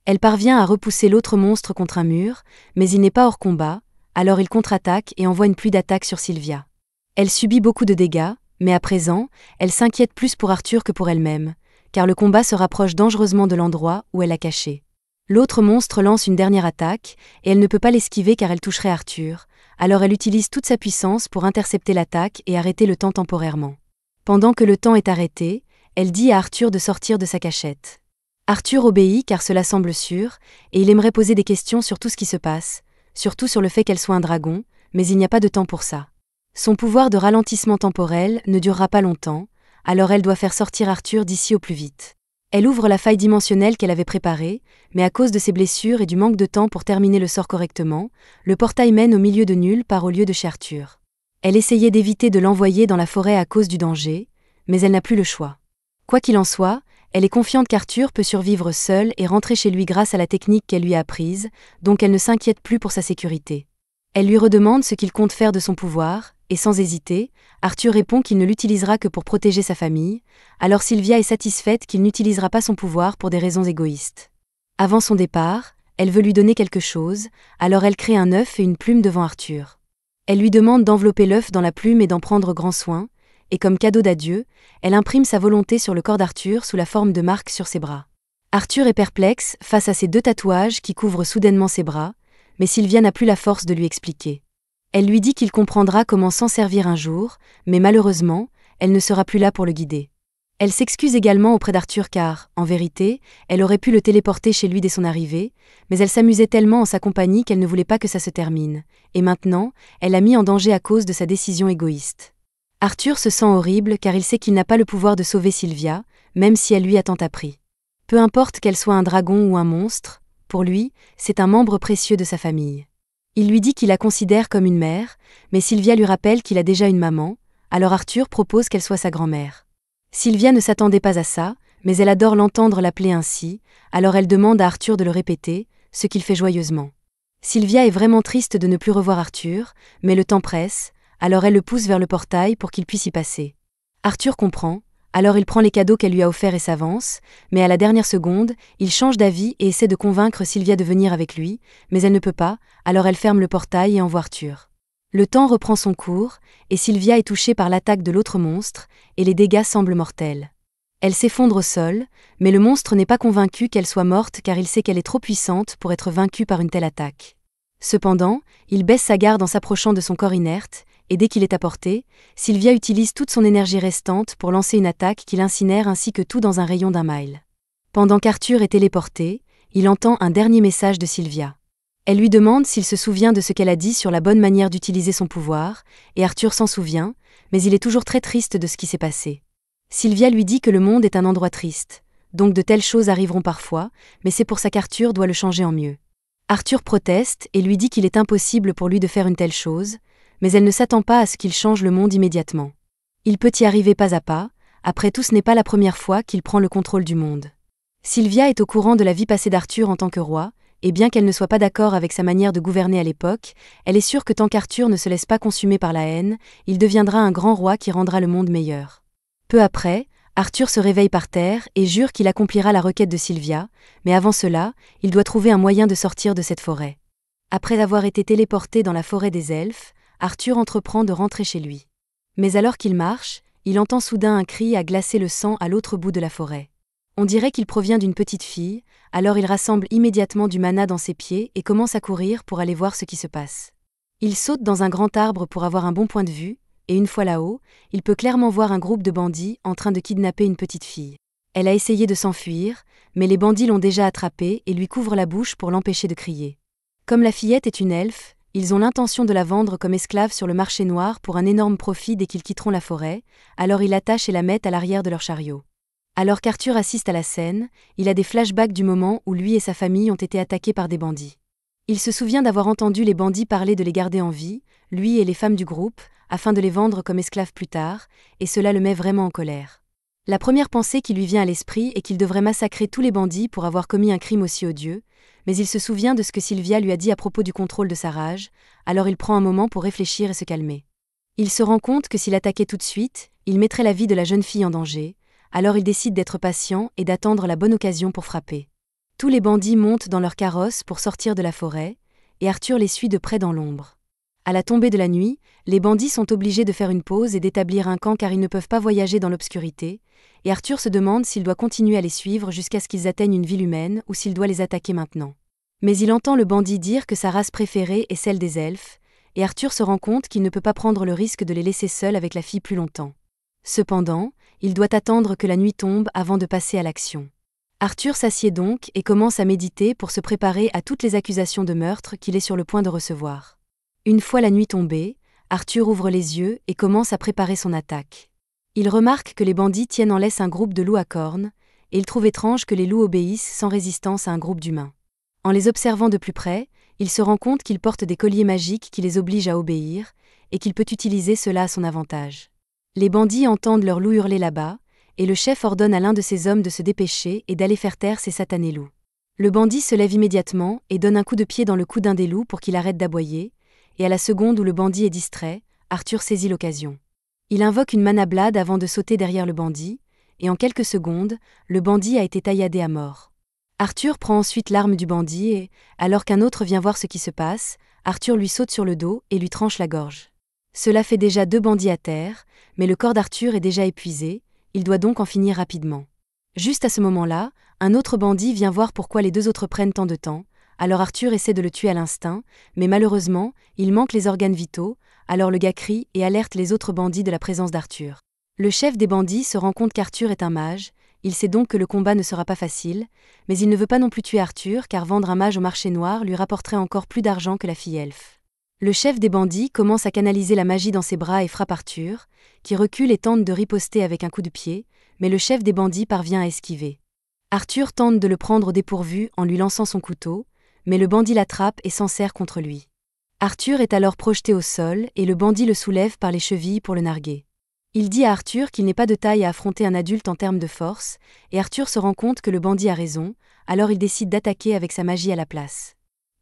Elle parvient à repousser l'autre monstre contre un mur, mais il n'est pas hors combat, alors il contre-attaque et envoie une pluie d'attaques sur Sylvia. Elle subit beaucoup de dégâts, mais à présent, elle s'inquiète plus pour Arthur que pour elle-même, car le combat se rapproche dangereusement de l'endroit où elle l'a caché. L'autre monstre lance une dernière attaque, et elle ne peut pas l'esquiver car elle toucherait Arthur, alors elle utilise toute sa puissance pour intercepter l'attaque et arrêter le temps temporairement. Pendant que le temps est arrêté, elle dit à Arthur de sortir de sa cachette. Arthur obéit car cela semble sûr, et il aimerait poser des questions sur tout ce qui se passe, surtout sur le fait qu'elle soit un dragon, mais il n'y a pas de temps pour ça. Son pouvoir de ralentissement temporel ne durera pas longtemps, alors elle doit faire sortir Arthur d'ici au plus vite. Elle ouvre la faille dimensionnelle qu'elle avait préparée, mais à cause de ses blessures et du manque de temps pour terminer le sort correctement, le portail mène au milieu de nulle part au lieu de chez Arthur. Elle essayait d'éviter de l'envoyer dans la forêt à cause du danger, mais elle n'a plus le choix. Quoi qu'il en soit, elle est confiante qu'Arthur peut survivre seul et rentrer chez lui grâce à la technique qu'elle lui a apprise, donc elle ne s'inquiète plus pour sa sécurité. Elle lui redemande ce qu'il compte faire de son pouvoir, et sans hésiter, Arthur répond qu'il ne l'utilisera que pour protéger sa famille, alors Sylvia est satisfaite qu'il n'utilisera pas son pouvoir pour des raisons égoïstes. Avant son départ, elle veut lui donner quelque chose, alors elle crée un œuf et une plume devant Arthur. Elle lui demande d'envelopper l'œuf dans la plume et d'en prendre grand soin, et comme cadeau d'adieu, elle imprime sa volonté sur le corps d'Arthur sous la forme de marques sur ses bras. Arthur est perplexe face à ces deux tatouages qui couvrent soudainement ses bras, mais Sylvia n'a plus la force de lui expliquer. Elle lui dit qu'il comprendra comment s'en servir un jour, mais malheureusement, elle ne sera plus là pour le guider. Elle s'excuse également auprès d'Arthur car, en vérité, elle aurait pu le téléporter chez lui dès son arrivée, mais elle s'amusait tellement en sa compagnie qu'elle ne voulait pas que ça se termine, et maintenant, elle l'a mis en danger à cause de sa décision égoïste. Arthur se sent horrible car il sait qu'il n'a pas le pouvoir de sauver Sylvia, même si elle lui a tant appris. Peu importe qu'elle soit un dragon ou un monstre, pour lui, c'est un membre précieux de sa famille. Il lui dit qu'il la considère comme une mère, mais Sylvia lui rappelle qu'il a déjà une maman, alors Arthur propose qu'elle soit sa grand-mère. Sylvia ne s'attendait pas à ça, mais elle adore l'entendre l'appeler ainsi, alors elle demande à Arthur de le répéter, ce qu'il fait joyeusement. Sylvia est vraiment triste de ne plus revoir Arthur, mais le temps presse, alors elle le pousse vers le portail pour qu'il puisse y passer. Arthur comprend, alors il prend les cadeaux qu'elle lui a offerts et s'avance, mais à la dernière seconde, il change d'avis et essaie de convaincre Sylvia de venir avec lui, mais elle ne peut pas, alors elle ferme le portail et envoie Arthur. Le temps reprend son cours, et Sylvia est touchée par l'attaque de l'autre monstre, et les dégâts semblent mortels. Elle s'effondre au sol, mais le monstre n'est pas convaincu qu'elle soit morte car il sait qu'elle est trop puissante pour être vaincue par une telle attaque. Cependant, il baisse sa garde en s'approchant de son corps inerte, et dès qu'il est à portée, Sylvia utilise toute son énergie restante pour lancer une attaque qui l'incinère ainsi que tout dans un rayon d'1 mile. Pendant qu'Arthur est téléporté, il entend un dernier message de Sylvia. Elle lui demande s'il se souvient de ce qu'elle a dit sur la bonne manière d'utiliser son pouvoir, et Arthur s'en souvient, mais il est toujours très triste de ce qui s'est passé. Sylvia lui dit que le monde est un endroit triste, donc de telles choses arriveront parfois, mais c'est pour ça qu'Arthur doit le changer en mieux. Arthur proteste et lui dit qu'il est impossible pour lui de faire une telle chose, mais elle ne s'attend pas à ce qu'il change le monde immédiatement. Il peut y arriver pas à pas, après tout ce n'est pas la première fois qu'il prend le contrôle du monde. Sylvia est au courant de la vie passée d'Arthur en tant que roi, et bien qu'elle ne soit pas d'accord avec sa manière de gouverner à l'époque, elle est sûre que tant qu'Arthur ne se laisse pas consumer par la haine, il deviendra un grand roi qui rendra le monde meilleur. Peu après, Arthur se réveille par terre et jure qu'il accomplira la requête de Sylvia, mais avant cela, il doit trouver un moyen de sortir de cette forêt. Après avoir été téléporté dans la forêt des elfes, Arthur entreprend de rentrer chez lui. Mais alors qu'il marche, il entend soudain un cri à glacer le sang à l'autre bout de la forêt. On dirait qu'il provient d'une petite fille, alors il rassemble immédiatement du mana dans ses pieds et commence à courir pour aller voir ce qui se passe. Il saute dans un grand arbre pour avoir un bon point de vue, et une fois là-haut, il peut clairement voir un groupe de bandits en train de kidnapper une petite fille. Elle a essayé de s'enfuir, mais les bandits l'ont déjà attrapée et lui couvrent la bouche pour l'empêcher de crier. Comme la fillette est une elfe, ils ont l'intention de la vendre comme esclave sur le marché noir pour un énorme profit dès qu'ils quitteront la forêt, alors ils l'attachent et la mettent à l'arrière de leur chariot. Alors qu'Arthur assiste à la scène, il a des flashbacks du moment où lui et sa famille ont été attaqués par des bandits. Il se souvient d'avoir entendu les bandits parler de les garder en vie, lui et les femmes du groupe, afin de les vendre comme esclaves plus tard, et cela le met vraiment en colère. La première pensée qui lui vient à l'esprit est qu'il devrait massacrer tous les bandits pour avoir commis un crime aussi odieux, mais il se souvient de ce que Sylvia lui a dit à propos du contrôle de sa rage, alors il prend un moment pour réfléchir et se calmer. Il se rend compte que s'il attaquait tout de suite, il mettrait la vie de la jeune fille en danger, alors il décide d'être patient et d'attendre la bonne occasion pour frapper. Tous les bandits montent dans leur carrosse pour sortir de la forêt, et Arthur les suit de près dans l'ombre. À la tombée de la nuit, les bandits sont obligés de faire une pause et d'établir un camp car ils ne peuvent pas voyager dans l'obscurité, et Arthur se demande s'il doit continuer à les suivre jusqu'à ce qu'ils atteignent une ville humaine ou s'il doit les attaquer maintenant. Mais il entend le bandit dire que sa race préférée est celle des elfes, et Arthur se rend compte qu'il ne peut pas prendre le risque de les laisser seuls avec la fille plus longtemps. Cependant, il doit attendre que la nuit tombe avant de passer à l'action. Arthur s'assied donc et commence à méditer pour se préparer à toutes les accusations de meurtre qu'il est sur le point de recevoir. Une fois la nuit tombée, Arthur ouvre les yeux et commence à préparer son attaque. Il remarque que les bandits tiennent en laisse un groupe de loups à cornes, et il trouve étrange que les loups obéissent sans résistance à un groupe d'humains. En les observant de plus près, il se rend compte qu'ils portent des colliers magiques qui les obligent à obéir, et qu'il peut utiliser cela à son avantage. Les bandits entendent leur loup hurler là-bas, et le chef ordonne à l'un de ses hommes de se dépêcher et d'aller faire taire ces satanés loups. Le bandit se lève immédiatement et donne un coup de pied dans le cou d'un des loups pour qu'il arrête d'aboyer, et à la seconde où le bandit est distrait, Arthur saisit l'occasion. Il invoque une manablade avant de sauter derrière le bandit, et en quelques secondes, le bandit a été tailladé à mort. Arthur prend ensuite l'arme du bandit et, alors qu'un autre vient voir ce qui se passe, Arthur lui saute sur le dos et lui tranche la gorge. Cela fait déjà 2 bandits à terre, mais le corps d'Arthur est déjà épuisé, il doit donc en finir rapidement. Juste à ce moment-là, un autre bandit vient voir pourquoi les 2 autres prennent tant de temps, alors Arthur essaie de le tuer à l'instinct, mais malheureusement, il manque les organes vitaux, alors le gars crie et alerte les autres bandits de la présence d'Arthur. Le chef des bandits se rend compte qu'Arthur est un mage, il sait donc que le combat ne sera pas facile, mais il ne veut pas non plus tuer Arthur car vendre un mage au marché noir lui rapporterait encore plus d'argent que la fille elfe. Le chef des bandits commence à canaliser la magie dans ses bras et frappe Arthur, qui recule et tente de riposter avec un coup de pied, mais le chef des bandits parvient à esquiver. Arthur tente de le prendre au dépourvu en lui lançant son couteau, mais le bandit l'attrape et s'en sert contre lui. Arthur est alors projeté au sol et le bandit le soulève par les chevilles pour le narguer. Il dit à Arthur qu'il n'est pas de taille à affronter un adulte en termes de force, et Arthur se rend compte que le bandit a raison, alors il décide d'attaquer avec sa magie à la place.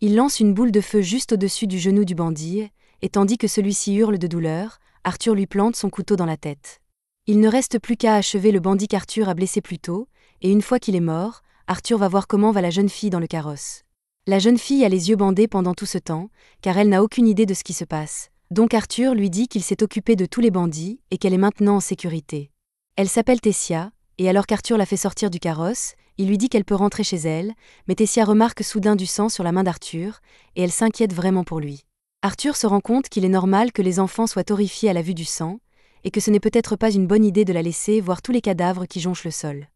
Il lance une boule de feu juste au-dessus du genou du bandit, et tandis que celui-ci hurle de douleur, Arthur lui plante son couteau dans la tête. Il ne reste plus qu'à achever le bandit qu'Arthur a blessé plus tôt, et une fois qu'il est mort, Arthur va voir comment va la jeune fille dans le carrosse. La jeune fille a les yeux bandés pendant tout ce temps, car elle n'a aucune idée de ce qui se passe. Donc Arthur lui dit qu'il s'est occupé de tous les bandits et qu'elle est maintenant en sécurité. Elle s'appelle Tessia, et alors qu'Arthur la fait sortir du carrosse, il lui dit qu'elle peut rentrer chez elle, mais Tessia remarque soudain du sang sur la main d'Arthur, et elle s'inquiète vraiment pour lui. Arthur se rend compte qu'il est normal que les enfants soient horrifiés à la vue du sang, et que ce n'est peut-être pas une bonne idée de la laisser voir tous les cadavres qui jonchent le sol.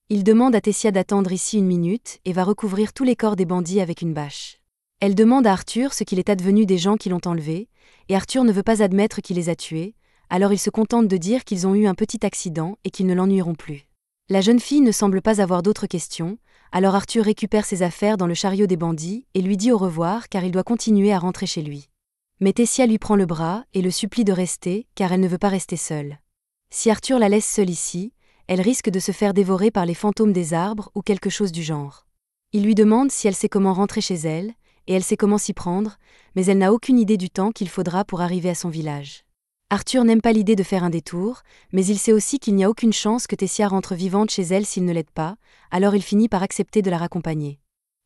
Il demande à Tessia d'attendre ici 1 minute et va recouvrir tous les corps des bandits avec une bâche. Elle demande à Arthur ce qu'il est advenu des gens qui l'ont enlevé, et Arthur ne veut pas admettre qu'il les a tués, alors il se contente de dire qu'ils ont eu un petit accident et qu'ils ne l'ennuieront plus. La jeune fille ne semble pas avoir d'autres questions, alors Arthur récupère ses affaires dans le chariot des bandits et lui dit au revoir car il doit continuer à rentrer chez lui. Mais Tessia lui prend le bras et le supplie de rester car elle ne veut pas rester seule. Si Arthur la laisse seule ici, elle risque de se faire dévorer par les fantômes des arbres ou quelque chose du genre. Il lui demande si elle sait comment rentrer chez elle, et elle sait comment s'y prendre, mais elle n'a aucune idée du temps qu'il faudra pour arriver à son village. Arthur n'aime pas l'idée de faire un détour, mais il sait aussi qu'il n'y a aucune chance que Tessia rentre vivante chez elle s'il ne l'aide pas, alors il finit par accepter de la raccompagner.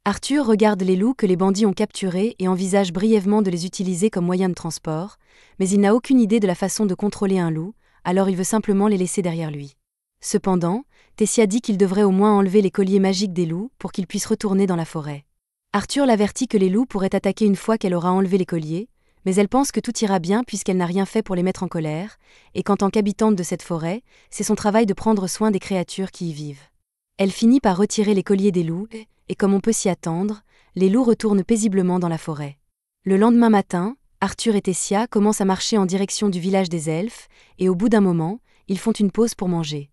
Arthur regarde les loups que les bandits ont capturés et envisage brièvement de les utiliser comme moyen de transport, mais il n'a aucune idée de la façon de contrôler un loup, alors il veut simplement les laisser derrière lui. Cependant, Tessia dit qu'il devrait au moins enlever les colliers magiques des loups pour qu'ils puissent retourner dans la forêt. Arthur l'avertit que les loups pourraient attaquer une fois qu'elle aura enlevé les colliers, Mais elle pense que tout ira bien puisqu'elle n'a rien fait pour les mettre en colère, et qu'en tant qu'habitante de cette forêt, c'est son travail de prendre soin des créatures qui y vivent. Elle finit par retirer les colliers des loups, et comme on peut s'y attendre, les loups retournent paisiblement dans la forêt. Le lendemain matin, Arthur et Tessia commencent à marcher en direction du village des elfes, et au bout d'un moment, ils font une pause pour manger.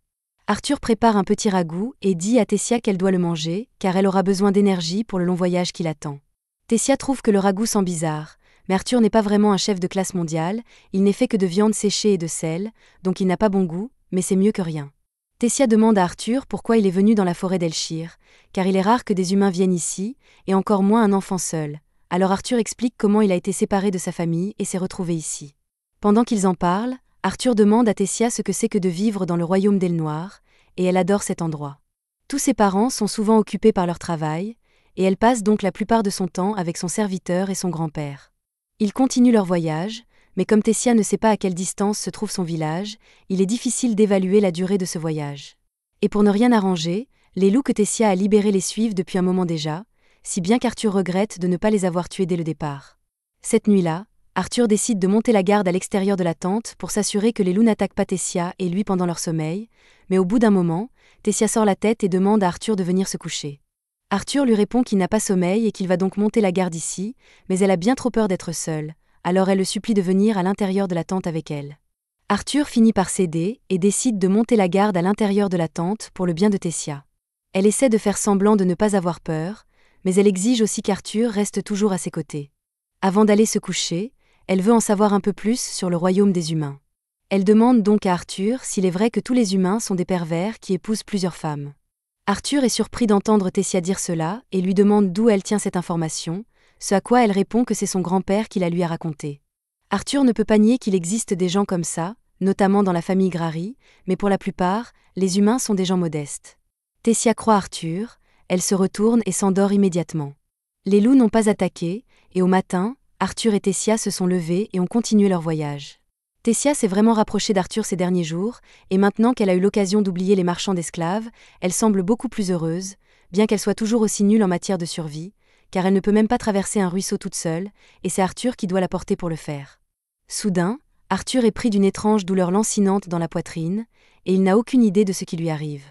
Arthur prépare un petit ragoût et dit à Tessia qu'elle doit le manger, car elle aura besoin d'énergie pour le long voyage qui l'attend. Tessia trouve que le ragoût sent bizarre, mais Arthur n'est pas vraiment un chef de classe mondiale, il n'est fait que de viande séchée et de sel, donc il n'a pas bon goût, mais c'est mieux que rien. Tessia demande à Arthur pourquoi il est venu dans la forêt d'Elchir, car il est rare que des humains viennent ici, et encore moins un enfant seul. Alors Arthur explique comment il a été séparé de sa famille et s'est retrouvé ici. Pendant qu'ils en parlent, Arthur demande à Tessia ce que c'est que de vivre dans le royaume d'Elnoir, et elle adore cet endroit. Tous ses parents sont souvent occupés par leur travail, et elle passe donc la plupart de son temps avec son serviteur et son grand-père. Ils continuent leur voyage, mais comme Tessia ne sait pas à quelle distance se trouve son village, il est difficile d'évaluer la durée de ce voyage. Et pour ne rien arranger, les loups que Tessia a libérés les suivent depuis un moment déjà, si bien qu'Arthur regrette de ne pas les avoir tués dès le départ. Cette nuit-là, Arthur décide de monter la garde à l'extérieur de la tente pour s'assurer que les loups n'attaquent pas Tessia et lui pendant leur sommeil, mais au bout d'un moment, Tessia sort la tête et demande à Arthur de venir se coucher. Arthur lui répond qu'il n'a pas sommeil et qu'il va donc monter la garde ici, mais elle a bien trop peur d'être seule, alors elle le supplie de venir à l'intérieur de la tente avec elle. Arthur finit par céder et décide de monter la garde à l'intérieur de la tente pour le bien de Tessia. Elle essaie de faire semblant de ne pas avoir peur, mais elle exige aussi qu'Arthur reste toujours à ses côtés. Avant d'aller se coucher, elle veut en savoir un peu plus sur le royaume des humains. Elle demande donc à Arthur s'il est vrai que tous les humains sont des pervers qui épousent plusieurs femmes. Arthur est surpris d'entendre Tessia dire cela et lui demande d'où elle tient cette information, ce à quoi elle répond que c'est son grand-père qui la lui a raconté. Arthur ne peut pas nier qu'il existe des gens comme ça, notamment dans la famille Grary, mais pour la plupart, les humains sont des gens modestes. Tessia croit Arthur, elle se retourne et s'endort immédiatement. Les loups n'ont pas attaqué, et au matin, Arthur et Tessia se sont levés et ont continué leur voyage. Tessia s'est vraiment rapprochée d'Arthur ces derniers jours, et maintenant qu'elle a eu l'occasion d'oublier les marchands d'esclaves, elle semble beaucoup plus heureuse, bien qu'elle soit toujours aussi nulle en matière de survie, car elle ne peut même pas traverser un ruisseau toute seule, et c'est Arthur qui doit la porter pour le faire. Soudain, Arthur est pris d'une étrange douleur lancinante dans la poitrine, et il n'a aucune idée de ce qui lui arrive.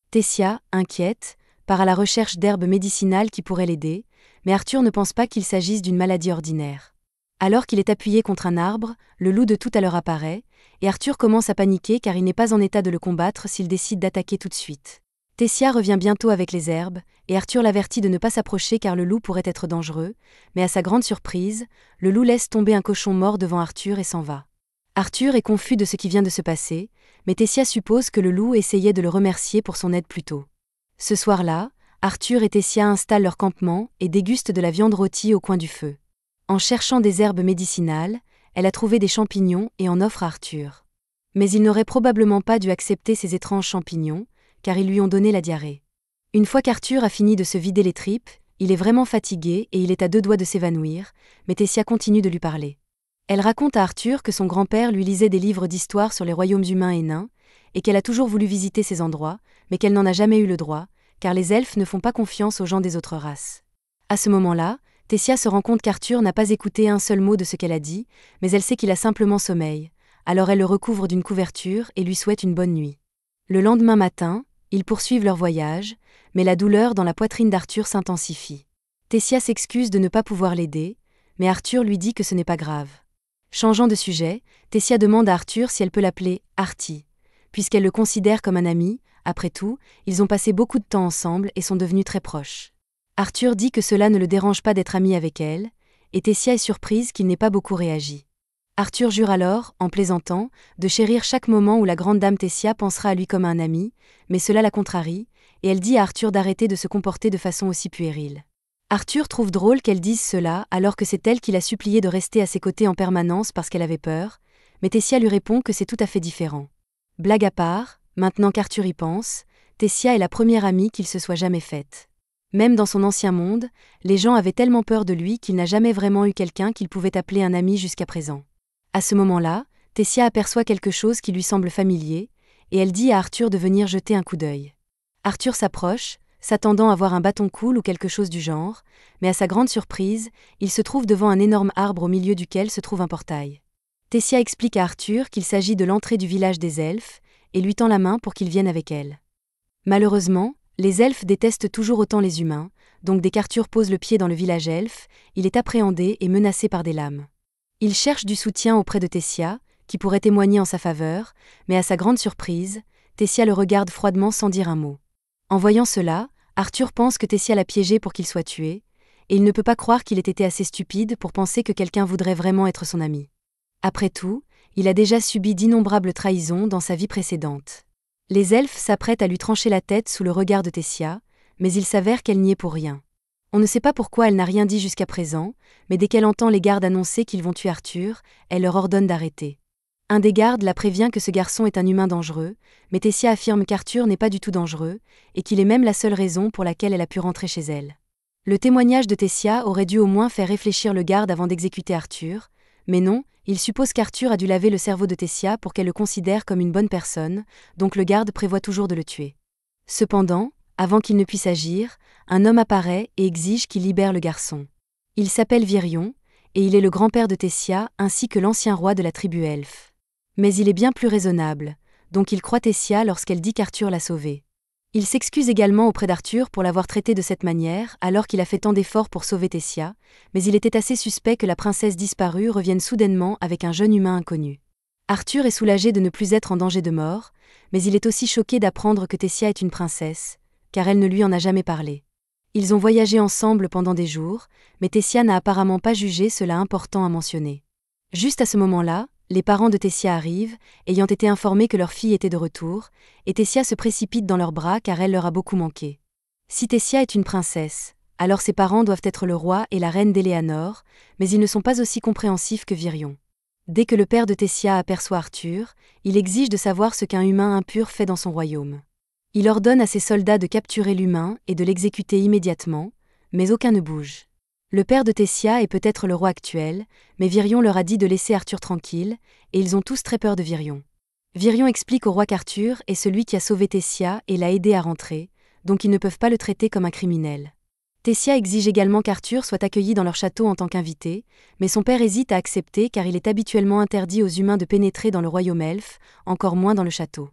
Tessia, inquiète, part à la recherche d'herbes médicinales qui pourraient l'aider, mais Arthur ne pense pas qu'il s'agisse d'une maladie ordinaire. Alors qu'il est appuyé contre un arbre, le loup de tout à l'heure apparaît, et Arthur commence à paniquer car il n'est pas en état de le combattre s'il décide d'attaquer tout de suite. Tessia revient bientôt avec les herbes, et Arthur l'avertit de ne pas s'approcher car le loup pourrait être dangereux, mais à sa grande surprise, le loup laisse tomber un cochon mort devant Arthur et s'en va. Arthur est confus de ce qui vient de se passer, mais Tessia suppose que le loup essayait de le remercier pour son aide plus tôt. Ce soir-là, Arthur et Tessia installent leur campement et dégustent de la viande rôtie au coin du feu. En cherchant des herbes médicinales, elle a trouvé des champignons et en offre à Arthur. Mais il n'aurait probablement pas dû accepter ces étranges champignons, car ils lui ont donné la diarrhée. Une fois qu'Arthur a fini de se vider les tripes, il est vraiment fatigué et il est à deux doigts de s'évanouir, mais Tessia continue de lui parler. Elle raconte à Arthur que son grand-père lui lisait des livres d'histoire sur les royaumes humains et nains, et qu'elle a toujours voulu visiter ces endroits, mais qu'elle n'en a jamais eu le droit, car les elfes ne font pas confiance aux gens des autres races. À ce moment-là, Tessia se rend compte qu'Arthur n'a pas écouté un seul mot de ce qu'elle a dit, mais elle sait qu'il a simplement sommeil, alors elle le recouvre d'une couverture et lui souhaite une bonne nuit. Le lendemain matin, ils poursuivent leur voyage, mais la douleur dans la poitrine d'Arthur s'intensifie. Tessia s'excuse de ne pas pouvoir l'aider, mais Arthur lui dit que ce n'est pas grave. Changeant de sujet, Tessia demande à Arthur si elle peut l'appeler Artie, puisqu'elle le considère comme un ami. Après tout, ils ont passé beaucoup de temps ensemble et sont devenus très proches. Arthur dit que cela ne le dérange pas d'être ami avec elle, et Tessia est surprise qu'il n'ait pas beaucoup réagi. Arthur jure alors, en plaisantant, de chérir chaque moment où la grande dame Tessia pensera à lui comme à un ami, mais cela la contrarie, et elle dit à Arthur d'arrêter de se comporter de façon aussi puérile. Arthur trouve drôle qu'elle dise cela alors que c'est elle qui l'a supplié de rester à ses côtés en permanence parce qu'elle avait peur, mais Tessia lui répond que c'est tout à fait différent. Blague à part, maintenant qu'Arthur y pense, Tessia est la première amie qu'il se soit jamais faite. Même dans son ancien monde, les gens avaient tellement peur de lui qu'il n'a jamais vraiment eu quelqu'un qu'il pouvait appeler un ami jusqu'à présent. À ce moment-là, Tessia aperçoit quelque chose qui lui semble familier, et elle dit à Arthur de venir jeter un coup d'œil. Arthur s'approche, s'attendant à voir un bâton cool ou quelque chose du genre, mais à sa grande surprise, il se trouve devant un énorme arbre au milieu duquel se trouve un portail. Tessia explique à Arthur qu'il s'agit de l'entrée du village des elfes, et lui tend la main pour qu'il vienne avec elle. Malheureusement, les elfes détestent toujours autant les humains, donc dès qu'Arthur pose le pied dans le village elfe, il est appréhendé et menacé par des lames. Il cherche du soutien auprès de Tessia, qui pourrait témoigner en sa faveur, mais à sa grande surprise, Tessia le regarde froidement sans dire un mot. En voyant cela, Arthur pense que Tessia l'a piégé pour qu'il soit tué, et il ne peut pas croire qu'il ait été assez stupide pour penser que quelqu'un voudrait vraiment être son ami. Après tout, il a déjà subi d'innombrables trahisons dans sa vie précédente. Les elfes s'apprêtent à lui trancher la tête sous le regard de Tessia, mais il s'avère qu'elle n'y est pour rien. On ne sait pas pourquoi elle n'a rien dit jusqu'à présent, mais dès qu'elle entend les gardes annoncer qu'ils vont tuer Arthur, elle leur ordonne d'arrêter. Un des gardes la prévient que ce garçon est un humain dangereux, mais Tessia affirme qu'Arthur n'est pas du tout dangereux, et qu'il est même la seule raison pour laquelle elle a pu rentrer chez elle. Le témoignage de Tessia aurait dû au moins faire réfléchir le garde avant d'exécuter Arthur, mais non, il suppose qu'Arthur a dû laver le cerveau de Tessia pour qu'elle le considère comme une bonne personne, donc le garde prévoit toujours de le tuer. Cependant, avant qu'il ne puisse agir, un homme apparaît et exige qu'il libère le garçon. Il s'appelle Virion, et il est le grand-père de Tessia ainsi que l'ancien roi de la tribu elfe. Mais il est bien plus raisonnable, donc il croit Tessia lorsqu'elle dit qu'Arthur l'a sauvé. Il s'excuse également auprès d'Arthur pour l'avoir traité de cette manière alors qu'il a fait tant d'efforts pour sauver Tessia, mais il était assez suspect que la princesse disparue revienne soudainement avec un jeune humain inconnu. Arthur est soulagé de ne plus être en danger de mort, mais il est aussi choqué d'apprendre que Tessia est une princesse, car elle ne lui en a jamais parlé. Ils ont voyagé ensemble pendant des jours, mais Tessia n'a apparemment pas jugé cela important à mentionner. Juste à ce moment-là, les parents de Tessia arrivent, ayant été informés que leur fille était de retour, et Tessia se précipite dans leurs bras car elle leur a beaucoup manqué. Si Tessia est une princesse, alors ses parents doivent être le roi et la reine d'Éléanor, mais ils ne sont pas aussi compréhensifs que Virion. Dès que le père de Tessia aperçoit Arthur, il exige de savoir ce qu'un humain impur fait dans son royaume. Il ordonne à ses soldats de capturer l'humain et de l'exécuter immédiatement, mais aucun ne bouge. Le père de Tessia est peut-être le roi actuel, mais Virion leur a dit de laisser Arthur tranquille, et ils ont tous très peur de Virion. Virion explique au roi qu'Arthur est celui qui a sauvé Tessia et l'a aidé à rentrer, donc ils ne peuvent pas le traiter comme un criminel. Tessia exige également qu'Arthur soit accueilli dans leur château en tant qu'invité, mais son père hésite à accepter car il est habituellement interdit aux humains de pénétrer dans le royaume elfe, encore moins dans le château.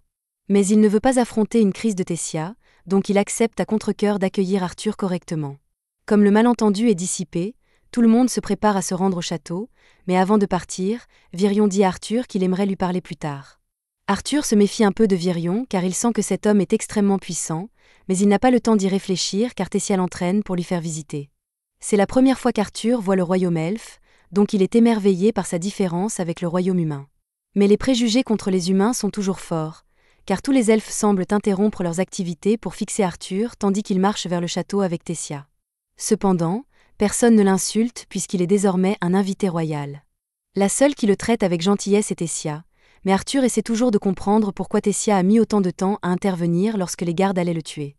Mais il ne veut pas affronter une crise de Tessia, donc il accepte à contre-cœur d'accueillir Arthur correctement. Comme le malentendu est dissipé, tout le monde se prépare à se rendre au château, mais avant de partir, Virion dit à Arthur qu'il aimerait lui parler plus tard. Arthur se méfie un peu de Virion car il sent que cet homme est extrêmement puissant, mais il n'a pas le temps d'y réfléchir car Tessia l'entraîne pour lui faire visiter. C'est la première fois qu'Arthur voit le royaume elfe, donc il est émerveillé par sa différence avec le royaume humain. Mais les préjugés contre les humains sont toujours forts, car tous les elfes semblent interrompre leurs activités pour fixer Arthur tandis qu'il marche vers le château avec Tessia. Cependant, personne ne l'insulte puisqu'il est désormais un invité royal. La seule qui le traite avec gentillesse est Tessia, mais Arthur essaie toujours de comprendre pourquoi Tessia a mis autant de temps à intervenir lorsque les gardes allaient le tuer.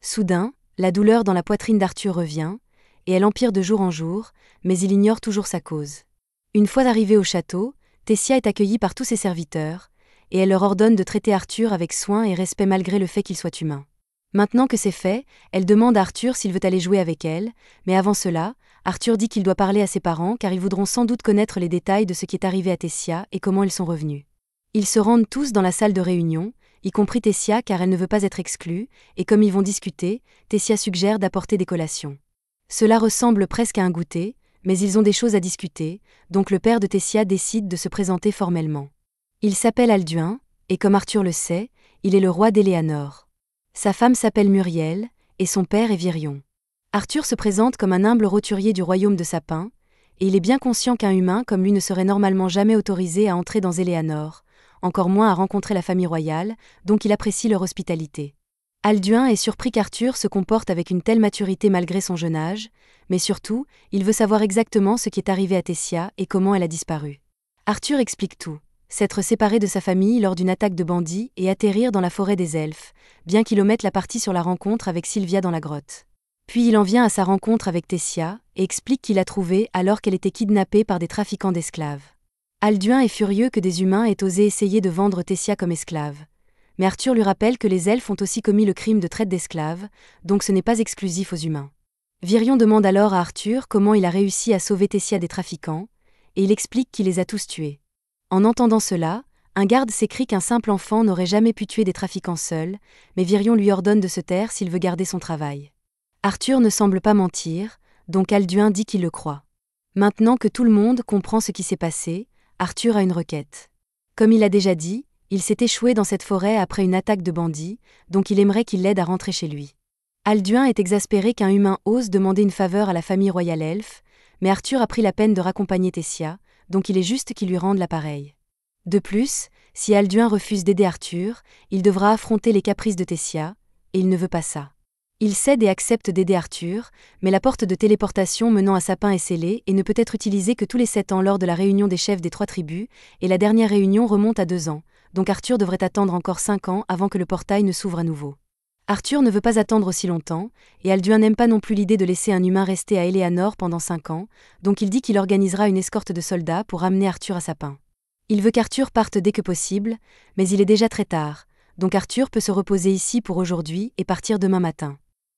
Soudain, la douleur dans la poitrine d'Arthur revient, et elle empire de jour en jour, mais il ignore toujours sa cause. Une fois arrivé au château, Tessia est accueillie par tous ses serviteurs, et elle leur ordonne de traiter Arthur avec soin et respect malgré le fait qu'il soit humain. Maintenant que c'est fait, elle demande à Arthur s'il veut aller jouer avec elle, mais avant cela, Arthur dit qu'il doit parler à ses parents car ils voudront sans doute connaître les détails de ce qui est arrivé à Tessia et comment ils sont revenus. Ils se rendent tous dans la salle de réunion, y compris Tessia car elle ne veut pas être exclue, et comme ils vont discuter, Tessia suggère d'apporter des collations. Cela ressemble presque à un goûter, mais ils ont des choses à discuter, donc le père de Tessia décide de se présenter formellement. Il s'appelle Alduin, et comme Arthur le sait, il est le roi d'Éléanor. Sa femme s'appelle Muriel, et son père est Virion. Arthur se présente comme un humble roturier du royaume de Sapin, et il est bien conscient qu'un humain comme lui ne serait normalement jamais autorisé à entrer dans Éléanor, encore moins à rencontrer la famille royale, donc il apprécie leur hospitalité. Alduin est surpris qu'Arthur se comporte avec une telle maturité malgré son jeune âge, mais surtout, il veut savoir exactement ce qui est arrivé à Tessia et comment elle a disparu. Arthur explique tout. S'être séparé de sa famille lors d'une attaque de bandits et atterrir dans la forêt des elfes, bien qu'il omette la partie sur la rencontre avec Sylvia dans la grotte. Puis il en vient à sa rencontre avec Tessia, et explique qu'il l'a trouvée alors qu'elle était kidnappée par des trafiquants d'esclaves. Alduin est furieux que des humains aient osé essayer de vendre Tessia comme esclave. mais Arthur lui rappelle que les elfes ont aussi commis le crime de traite d'esclaves, donc ce n'est pas exclusif aux humains. Virion demande alors à Arthur comment il a réussi à sauver Tessia des trafiquants, et il explique qu'il les a tous tués. En entendant cela, un garde s'écrie qu'un simple enfant n'aurait jamais pu tuer des trafiquants seul, mais Virion lui ordonne de se taire s'il veut garder son travail. Arthur ne semble pas mentir, donc Alduin dit qu'il le croit. Maintenant que tout le monde comprend ce qui s'est passé, Arthur a une requête. Comme il a déjà dit, il s'est échoué dans cette forêt après une attaque de bandits, donc il aimerait qu'il l'aide à rentrer chez lui. Alduin est exaspéré qu'un humain ose demander une faveur à la famille royale elfe, mais Arthur a pris la peine de raccompagner Tessia, donc il est juste qu'il lui rende l'appareil. De plus, si Alduin refuse d'aider Arthur, il devra affronter les caprices de Tessia, et il ne veut pas ça. Il cède et accepte d'aider Arthur, mais la porte de téléportation menant à Sapin est scellée et ne peut être utilisée que tous les 7 ans lors de la réunion des chefs des 3 tribus, et la dernière réunion remonte à 2 ans, donc Arthur devrait attendre encore 5 ans avant que le portail ne s'ouvre à nouveau. Arthur ne veut pas attendre aussi longtemps, et Alduin n'aime pas non plus l'idée de laisser un humain rester à Eleanor pendant 5 ans, donc il dit qu'il organisera une escorte de soldats pour ramener Arthur à Sapin. Il veut qu'Arthur parte dès que possible, mais il est déjà très tard, donc Arthur peut se reposer ici pour aujourd'hui et partir demain matin.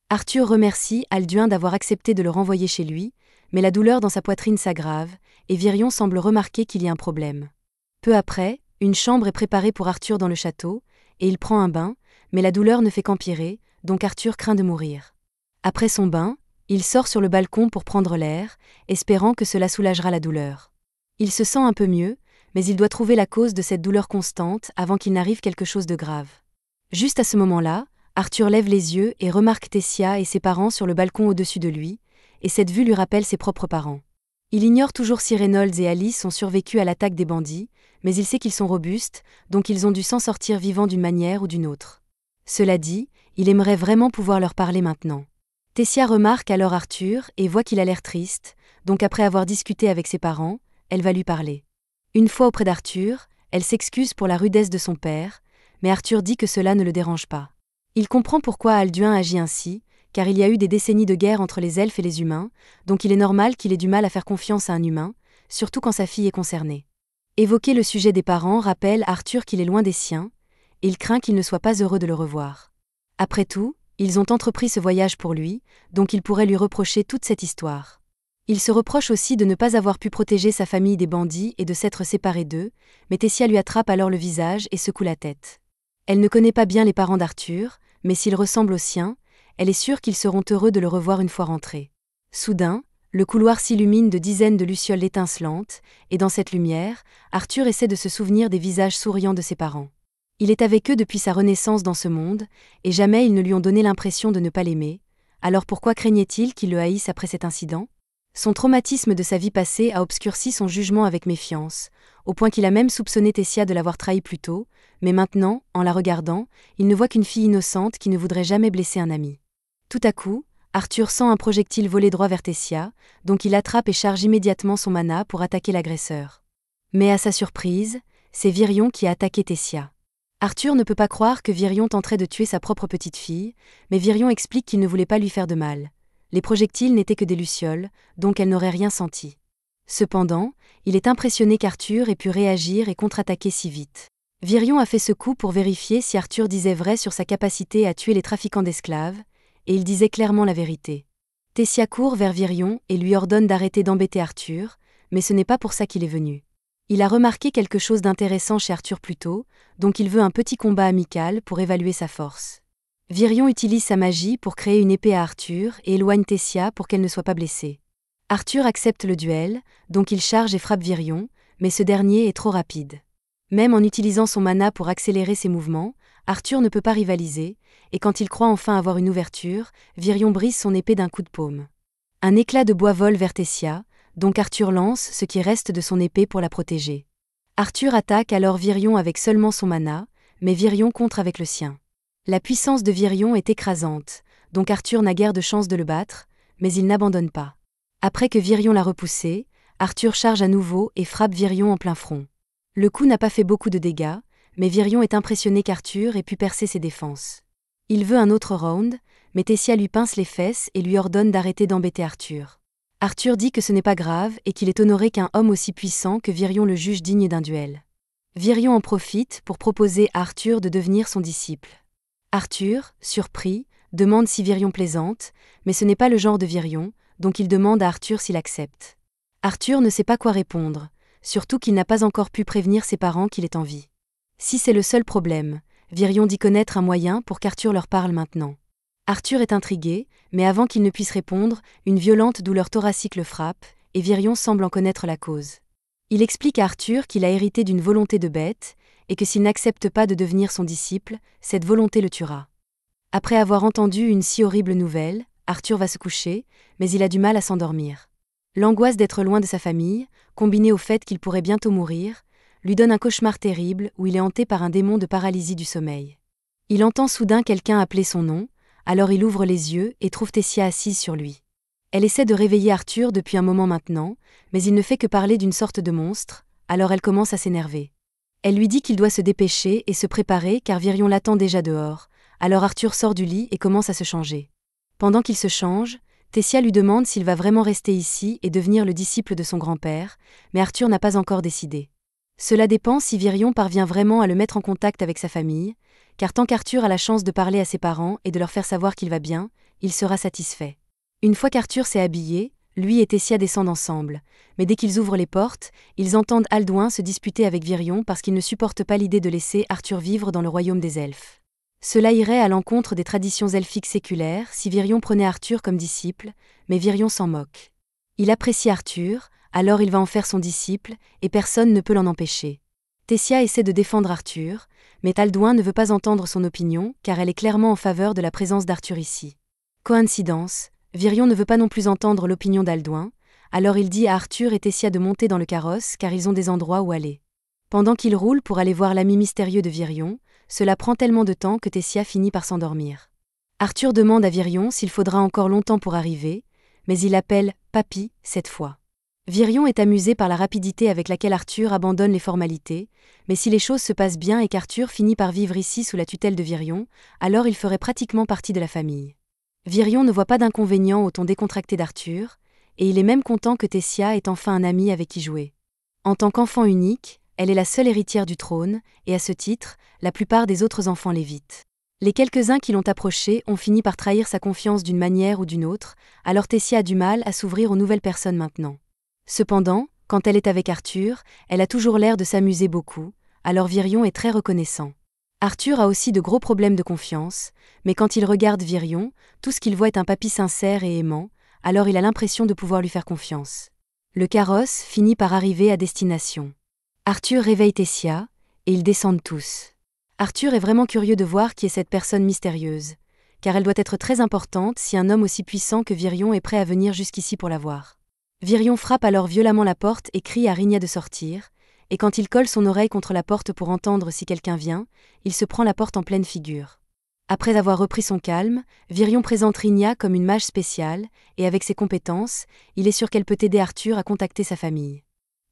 Arthur remercie Alduin d'avoir accepté de le renvoyer chez lui, mais la douleur dans sa poitrine s'aggrave, et Virion semble remarquer qu'il y a un problème. Peu après, une chambre est préparée pour Arthur dans le château, et il prend un bain, mais la douleur ne fait qu'empirer, donc Arthur craint de mourir. Après son bain, il sort sur le balcon pour prendre l'air, espérant que cela soulagera la douleur. Il se sent un peu mieux, mais il doit trouver la cause de cette douleur constante avant qu'il n'arrive quelque chose de grave. Juste à ce moment-là, Arthur lève les yeux et remarque Tessia et ses parents sur le balcon au-dessus de lui, et cette vue lui rappelle ses propres parents. Il ignore toujours si Reynolds et Alice ont survécu à l'attaque des bandits, mais il sait qu'ils sont robustes, donc ils ont dû s'en sortir vivants d'une manière ou d'une autre. Cela dit, il aimerait vraiment pouvoir leur parler maintenant. Tessia remarque alors Arthur et voit qu'il a l'air triste, donc après avoir discuté avec ses parents, elle va lui parler. Une fois auprès d'Arthur, elle s'excuse pour la rudesse de son père, mais Arthur dit que cela ne le dérange pas. Il comprend pourquoi Alduin agit ainsi, car il y a eu des décennies de guerre entre les elfes et les humains, donc il est normal qu'il ait du mal à faire confiance à un humain, surtout quand sa fille est concernée. Évoquer le sujet des parents rappelle Arthur qu'il est loin des siens, et il craint qu'il ne soit pas heureux de le revoir. Après tout, ils ont entrepris ce voyage pour lui, donc il pourrait lui reprocher toute cette histoire. Il se reproche aussi de ne pas avoir pu protéger sa famille des bandits et de s'être séparé d'eux, mais Tessia lui attrape alors le visage et secoue la tête. Elle ne connaît pas bien les parents d'Arthur, mais s'ils ressemblent aux siens, elle est sûre qu'ils seront heureux de le revoir une fois rentré. Soudain, le couloir s'illumine de dizaines de lucioles étincelantes, et dans cette lumière, Arthur essaie de se souvenir des visages souriants de ses parents. Il est avec eux depuis sa renaissance dans ce monde, et jamais ils ne lui ont donné l'impression de ne pas l'aimer, alors pourquoi craignait-il qu'il le haïsse après cet incident ? Son traumatisme de sa vie passée a obscurci son jugement avec méfiance, au point qu'il a même soupçonné Tessia de l'avoir trahi plus tôt, mais maintenant, en la regardant, il ne voit qu'une fille innocente qui ne voudrait jamais blesser un ami. Tout à coup, Arthur sent un projectile voler droit vers Tessia, donc il attrape et charge immédiatement son mana pour attaquer l'agresseur. Mais à sa surprise, c'est Virion qui a attaqué Tessia. Arthur ne peut pas croire que Virion tenterait de tuer sa propre petite fille, mais Virion explique qu'il ne voulait pas lui faire de mal. Les projectiles n'étaient que des lucioles, donc elle n'aurait rien senti. Cependant, il est impressionné qu'Arthur ait pu réagir et contre-attaquer si vite. Virion a fait ce coup pour vérifier si Arthur disait vrai sur sa capacité à tuer les trafiquants d'esclaves, et il disait clairement la vérité. Tessia court vers Virion et lui ordonne d'arrêter d'embêter Arthur, mais ce n'est pas pour ça qu'il est venu. Il a remarqué quelque chose d'intéressant chez Arthur plus tôt, donc il veut un petit combat amical pour évaluer sa force. Virion utilise sa magie pour créer une épée à Arthur et éloigne Tessia pour qu'elle ne soit pas blessée. Arthur accepte le duel, donc il charge et frappe Virion, mais ce dernier est trop rapide. Même en utilisant son mana pour accélérer ses mouvements, Arthur ne peut pas rivaliser, et quand il croit enfin avoir une ouverture, Virion brise son épée d'un coup de paume. Un éclat de bois vole vers Tessia, donc Arthur lance ce qui reste de son épée pour la protéger. Arthur attaque alors Virion avec seulement son mana, mais Virion contre avec le sien. La puissance de Virion est écrasante, donc Arthur n'a guère de chance de le battre, mais il n'abandonne pas. Après que Virion l'a repoussé, Arthur charge à nouveau et frappe Virion en plein front. Le coup n'a pas fait beaucoup de dégâts, mais Virion est impressionné qu'Arthur ait pu percer ses défenses. Il veut un autre round, mais Tessia lui pince les fesses et lui ordonne d'arrêter d'embêter Arthur. Arthur dit que ce n'est pas grave et qu'il est honoré qu'un homme aussi puissant que Virion le juge digne d'un duel. Virion en profite pour proposer à Arthur de devenir son disciple. Arthur, surpris, demande si Virion plaisante, mais ce n'est pas le genre de Virion, donc il demande à Arthur s'il accepte. Arthur ne sait pas quoi répondre, surtout qu'il n'a pas encore pu prévenir ses parents qu'il est en vie. Si c'est le seul problème, Virion dit connaître un moyen pour qu'Arthur leur parle maintenant. Arthur est intrigué, mais avant qu'il ne puisse répondre, une violente douleur thoracique le frappe, et Virion semble en connaître la cause. Il explique à Arthur qu'il a hérité d'une volonté de bête, et que s'il n'accepte pas de devenir son disciple, cette volonté le tuera. Après avoir entendu une si horrible nouvelle, Arthur va se coucher, mais il a du mal à s'endormir. L'angoisse d'être loin de sa famille, combinée au fait qu'il pourrait bientôt mourir, lui donne un cauchemar terrible où il est hanté par un démon de paralysie du sommeil. Il entend soudain quelqu'un appeler son nom, alors il ouvre les yeux et trouve Tessia assise sur lui. Elle essaie de réveiller Arthur depuis un moment maintenant, mais il ne fait que parler d'une sorte de monstre, alors elle commence à s'énerver. Elle lui dit qu'il doit se dépêcher et se préparer car Virion l'attend déjà dehors, alors Arthur sort du lit et commence à se changer. Pendant qu'il se change, Tessia lui demande s'il va vraiment rester ici et devenir le disciple de son grand-père, mais Arthur n'a pas encore décidé. Cela dépend si Virion parvient vraiment à le mettre en contact avec sa famille, car tant qu'Arthur a la chance de parler à ses parents et de leur faire savoir qu'il va bien, il sera satisfait. Une fois qu'Arthur s'est habillé, lui et Tessia descendent ensemble, mais dès qu'ils ouvrent les portes, ils entendent Aldouin se disputer avec Virion parce qu'il ne supporte pas l'idée de laisser Arthur vivre dans le royaume des elfes. Cela irait à l'encontre des traditions elfiques séculaires si Virion prenait Arthur comme disciple, mais Virion s'en moque. Il apprécie Arthur, alors il va en faire son disciple, et personne ne peut l'en empêcher. Tessia essaie de défendre Arthur, mais Aldouin ne veut pas entendre son opinion car elle est clairement en faveur de la présence d'Arthur ici. Coïncidence, Virion ne veut pas non plus entendre l'opinion d'Aldouin, alors il dit à Arthur et Tessia de monter dans le carrosse car ils ont des endroits où aller. Pendant qu'ils roulent pour aller voir l'ami mystérieux de Virion, cela prend tellement de temps que Tessia finit par s'endormir. Arthur demande à Virion s'il faudra encore longtemps pour arriver, mais il appelle « Papy » cette fois. Virion est amusé par la rapidité avec laquelle Arthur abandonne les formalités, mais si les choses se passent bien et qu'Arthur finit par vivre ici sous la tutelle de Virion, alors il ferait pratiquement partie de la famille. Virion ne voit pas d'inconvénient au ton décontracté d'Arthur, et il est même content que Tessia ait enfin un ami avec qui jouer. En tant qu'enfant unique, elle est la seule héritière du trône, et à ce titre, la plupart des autres enfants l'évitent. Les quelques-uns qui l'ont approchée ont fini par trahir sa confiance d'une manière ou d'une autre, alors Tessia a du mal à s'ouvrir aux nouvelles personnes maintenant. Cependant, quand elle est avec Arthur, elle a toujours l'air de s'amuser beaucoup, alors Virion est très reconnaissant. Arthur a aussi de gros problèmes de confiance, mais quand il regarde Virion, tout ce qu'il voit est un papy sincère et aimant, alors il a l'impression de pouvoir lui faire confiance. Le carrosse finit par arriver à destination. Arthur réveille Tessia, et ils descendent tous. Arthur est vraiment curieux de voir qui est cette personne mystérieuse, car elle doit être très importante si un homme aussi puissant que Virion est prêt à venir jusqu'ici pour la voir. Virion frappe alors violemment la porte et crie à Rhigna de sortir, et quand il colle son oreille contre la porte pour entendre si quelqu'un vient, il se prend la porte en pleine figure. Après avoir repris son calme, Virion présente Rhigna comme une mage spéciale, et avec ses compétences, il est sûr qu'elle peut aider Arthur à contacter sa famille.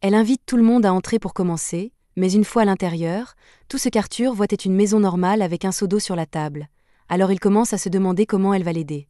Elle invite tout le monde à entrer pour commencer, mais une fois à l'intérieur, tout ce qu'Arthur voit est une maison normale avec un seau d'eau sur la table, alors il commence à se demander comment elle va l'aider.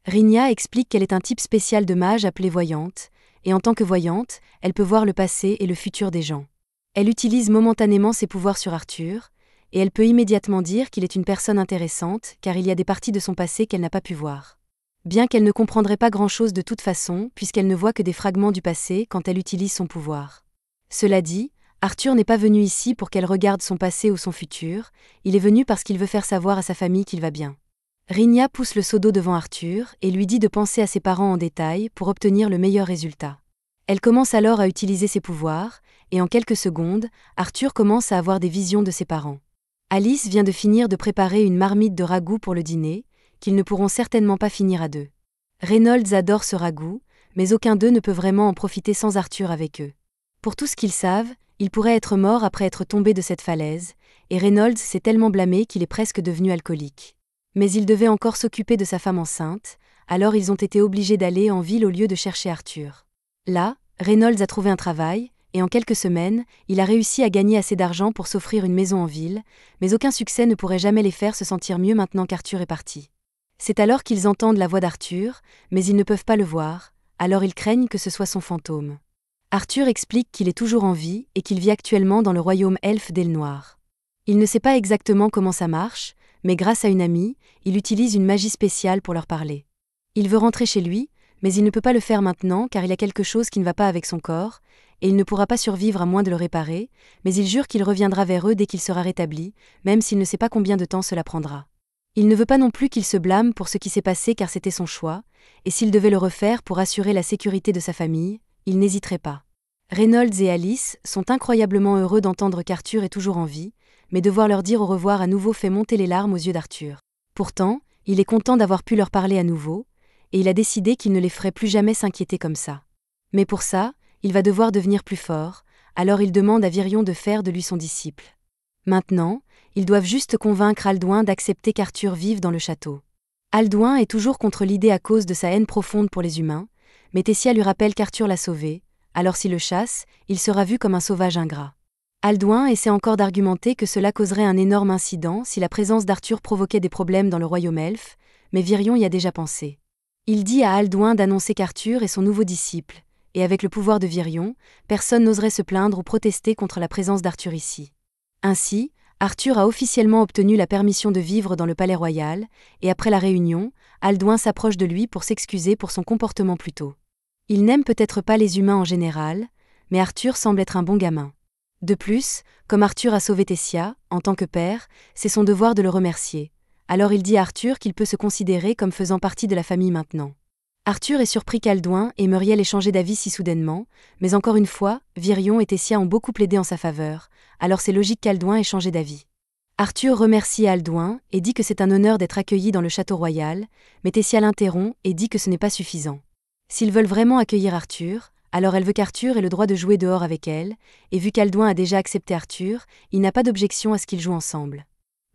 Rhigna explique qu'elle est un type spécial de mage appelée voyante, et en tant que voyante, elle peut voir le passé et le futur des gens. Elle utilise momentanément ses pouvoirs sur Arthur, et elle peut immédiatement dire qu'il est une personne intéressante car il y a des parties de son passé qu'elle n'a pas pu voir. Bien qu'elle ne comprendrait pas grand-chose de toute façon puisqu'elle ne voit que des fragments du passé quand elle utilise son pouvoir. Cela dit, Arthur n'est pas venu ici pour qu'elle regarde son passé ou son futur, il est venu parce qu'il veut faire savoir à sa famille qu'il va bien. Rhigna pousse le seau d'eau devant Arthur et lui dit de penser à ses parents en détail pour obtenir le meilleur résultat. Elle commence alors à utiliser ses pouvoirs, et en quelques secondes, Arthur commence à avoir des visions de ses parents. Alice vient de finir de préparer une marmite de ragoût pour le dîner, qu'ils ne pourront certainement pas finir à deux. Reynolds adore ce ragoût, mais aucun d'eux ne peut vraiment en profiter sans Arthur avec eux. Pour tout ce qu'ils savent, il pourrait être mort après être tombé de cette falaise, et Reynolds s'est tellement blâmé qu'il est presque devenu alcoolique. Mais il devait encore s'occuper de sa femme enceinte, alors ils ont été obligés d'aller en ville au lieu de chercher Arthur. Là, Reynolds a trouvé un travail, et en quelques semaines, il a réussi à gagner assez d'argent pour s'offrir une maison en ville, mais aucun succès ne pourrait jamais les faire se sentir mieux maintenant qu'Arthur est parti. C'est alors qu'ils entendent la voix d'Arthur, mais ils ne peuvent pas le voir, alors ils craignent que ce soit son fantôme. Arthur explique qu'il est toujours en vie et qu'il vit actuellement dans le royaume elfe d'Elnoir. Il ne sait pas exactement comment ça marche, mais grâce à une amie, il utilise une magie spéciale pour leur parler. Il veut rentrer chez lui, mais il ne peut pas le faire maintenant car il y a quelque chose qui ne va pas avec son corps, et il ne pourra pas survivre à moins de le réparer, mais il jure qu'il reviendra vers eux dès qu'il sera rétabli, même s'il ne sait pas combien de temps cela prendra. Il ne veut pas non plus qu'il se blâme pour ce qui s'est passé car c'était son choix, et s'il devait le refaire pour assurer la sécurité de sa famille, il n'hésiterait pas. Reynolds et Alice sont incroyablement heureux d'entendre qu'Arthur est toujours en vie, mais devoir leur dire au revoir à nouveau fait monter les larmes aux yeux d'Arthur. Pourtant, il est content d'avoir pu leur parler à nouveau, et il a décidé qu'il ne les ferait plus jamais s'inquiéter comme ça. Mais pour ça, il va devoir devenir plus fort, alors il demande à Virion de faire de lui son disciple. Maintenant, ils doivent juste convaincre Aldouin d'accepter qu'Arthur vive dans le château. Aldouin est toujours contre l'idée à cause de sa haine profonde pour les humains, mais Tessia lui rappelle qu'Arthur l'a sauvé, alors s'il le chasse, il sera vu comme un sauvage ingrat. Aldouin essaie encore d'argumenter que cela causerait un énorme incident si la présence d'Arthur provoquait des problèmes dans le royaume elfe, mais Virion y a déjà pensé. Il dit à Aldouin d'annoncer qu'Arthur est son nouveau disciple, et avec le pouvoir de Virion, personne n'oserait se plaindre ou protester contre la présence d'Arthur ici. Ainsi, Arthur a officiellement obtenu la permission de vivre dans le palais royal, et après la réunion, Aldouin s'approche de lui pour s'excuser pour son comportement plus tôt. Il n'aime peut-être pas les humains en général, mais Arthur semble être un bon gamin. De plus, comme Arthur a sauvé Tessia, en tant que père, c'est son devoir de le remercier. Alors il dit à Arthur qu'il peut se considérer comme faisant partie de la famille maintenant. Arthur est surpris qu'Aldouin et Muriel aient changé d'avis si soudainement, mais encore une fois, Virion et Tessia ont beaucoup plaidé en sa faveur, alors c'est logique qu'Aldouin ait changé d'avis. Arthur remercie Aldouin et dit que c'est un honneur d'être accueilli dans le château royal, mais Tessia l'interrompt et dit que ce n'est pas suffisant. S'ils veulent vraiment accueillir Arthur, alors elle veut qu'Arthur ait le droit de jouer dehors avec elle, et vu qu'Aldouin a déjà accepté Arthur, il n'a pas d'objection à ce qu'ils jouent ensemble.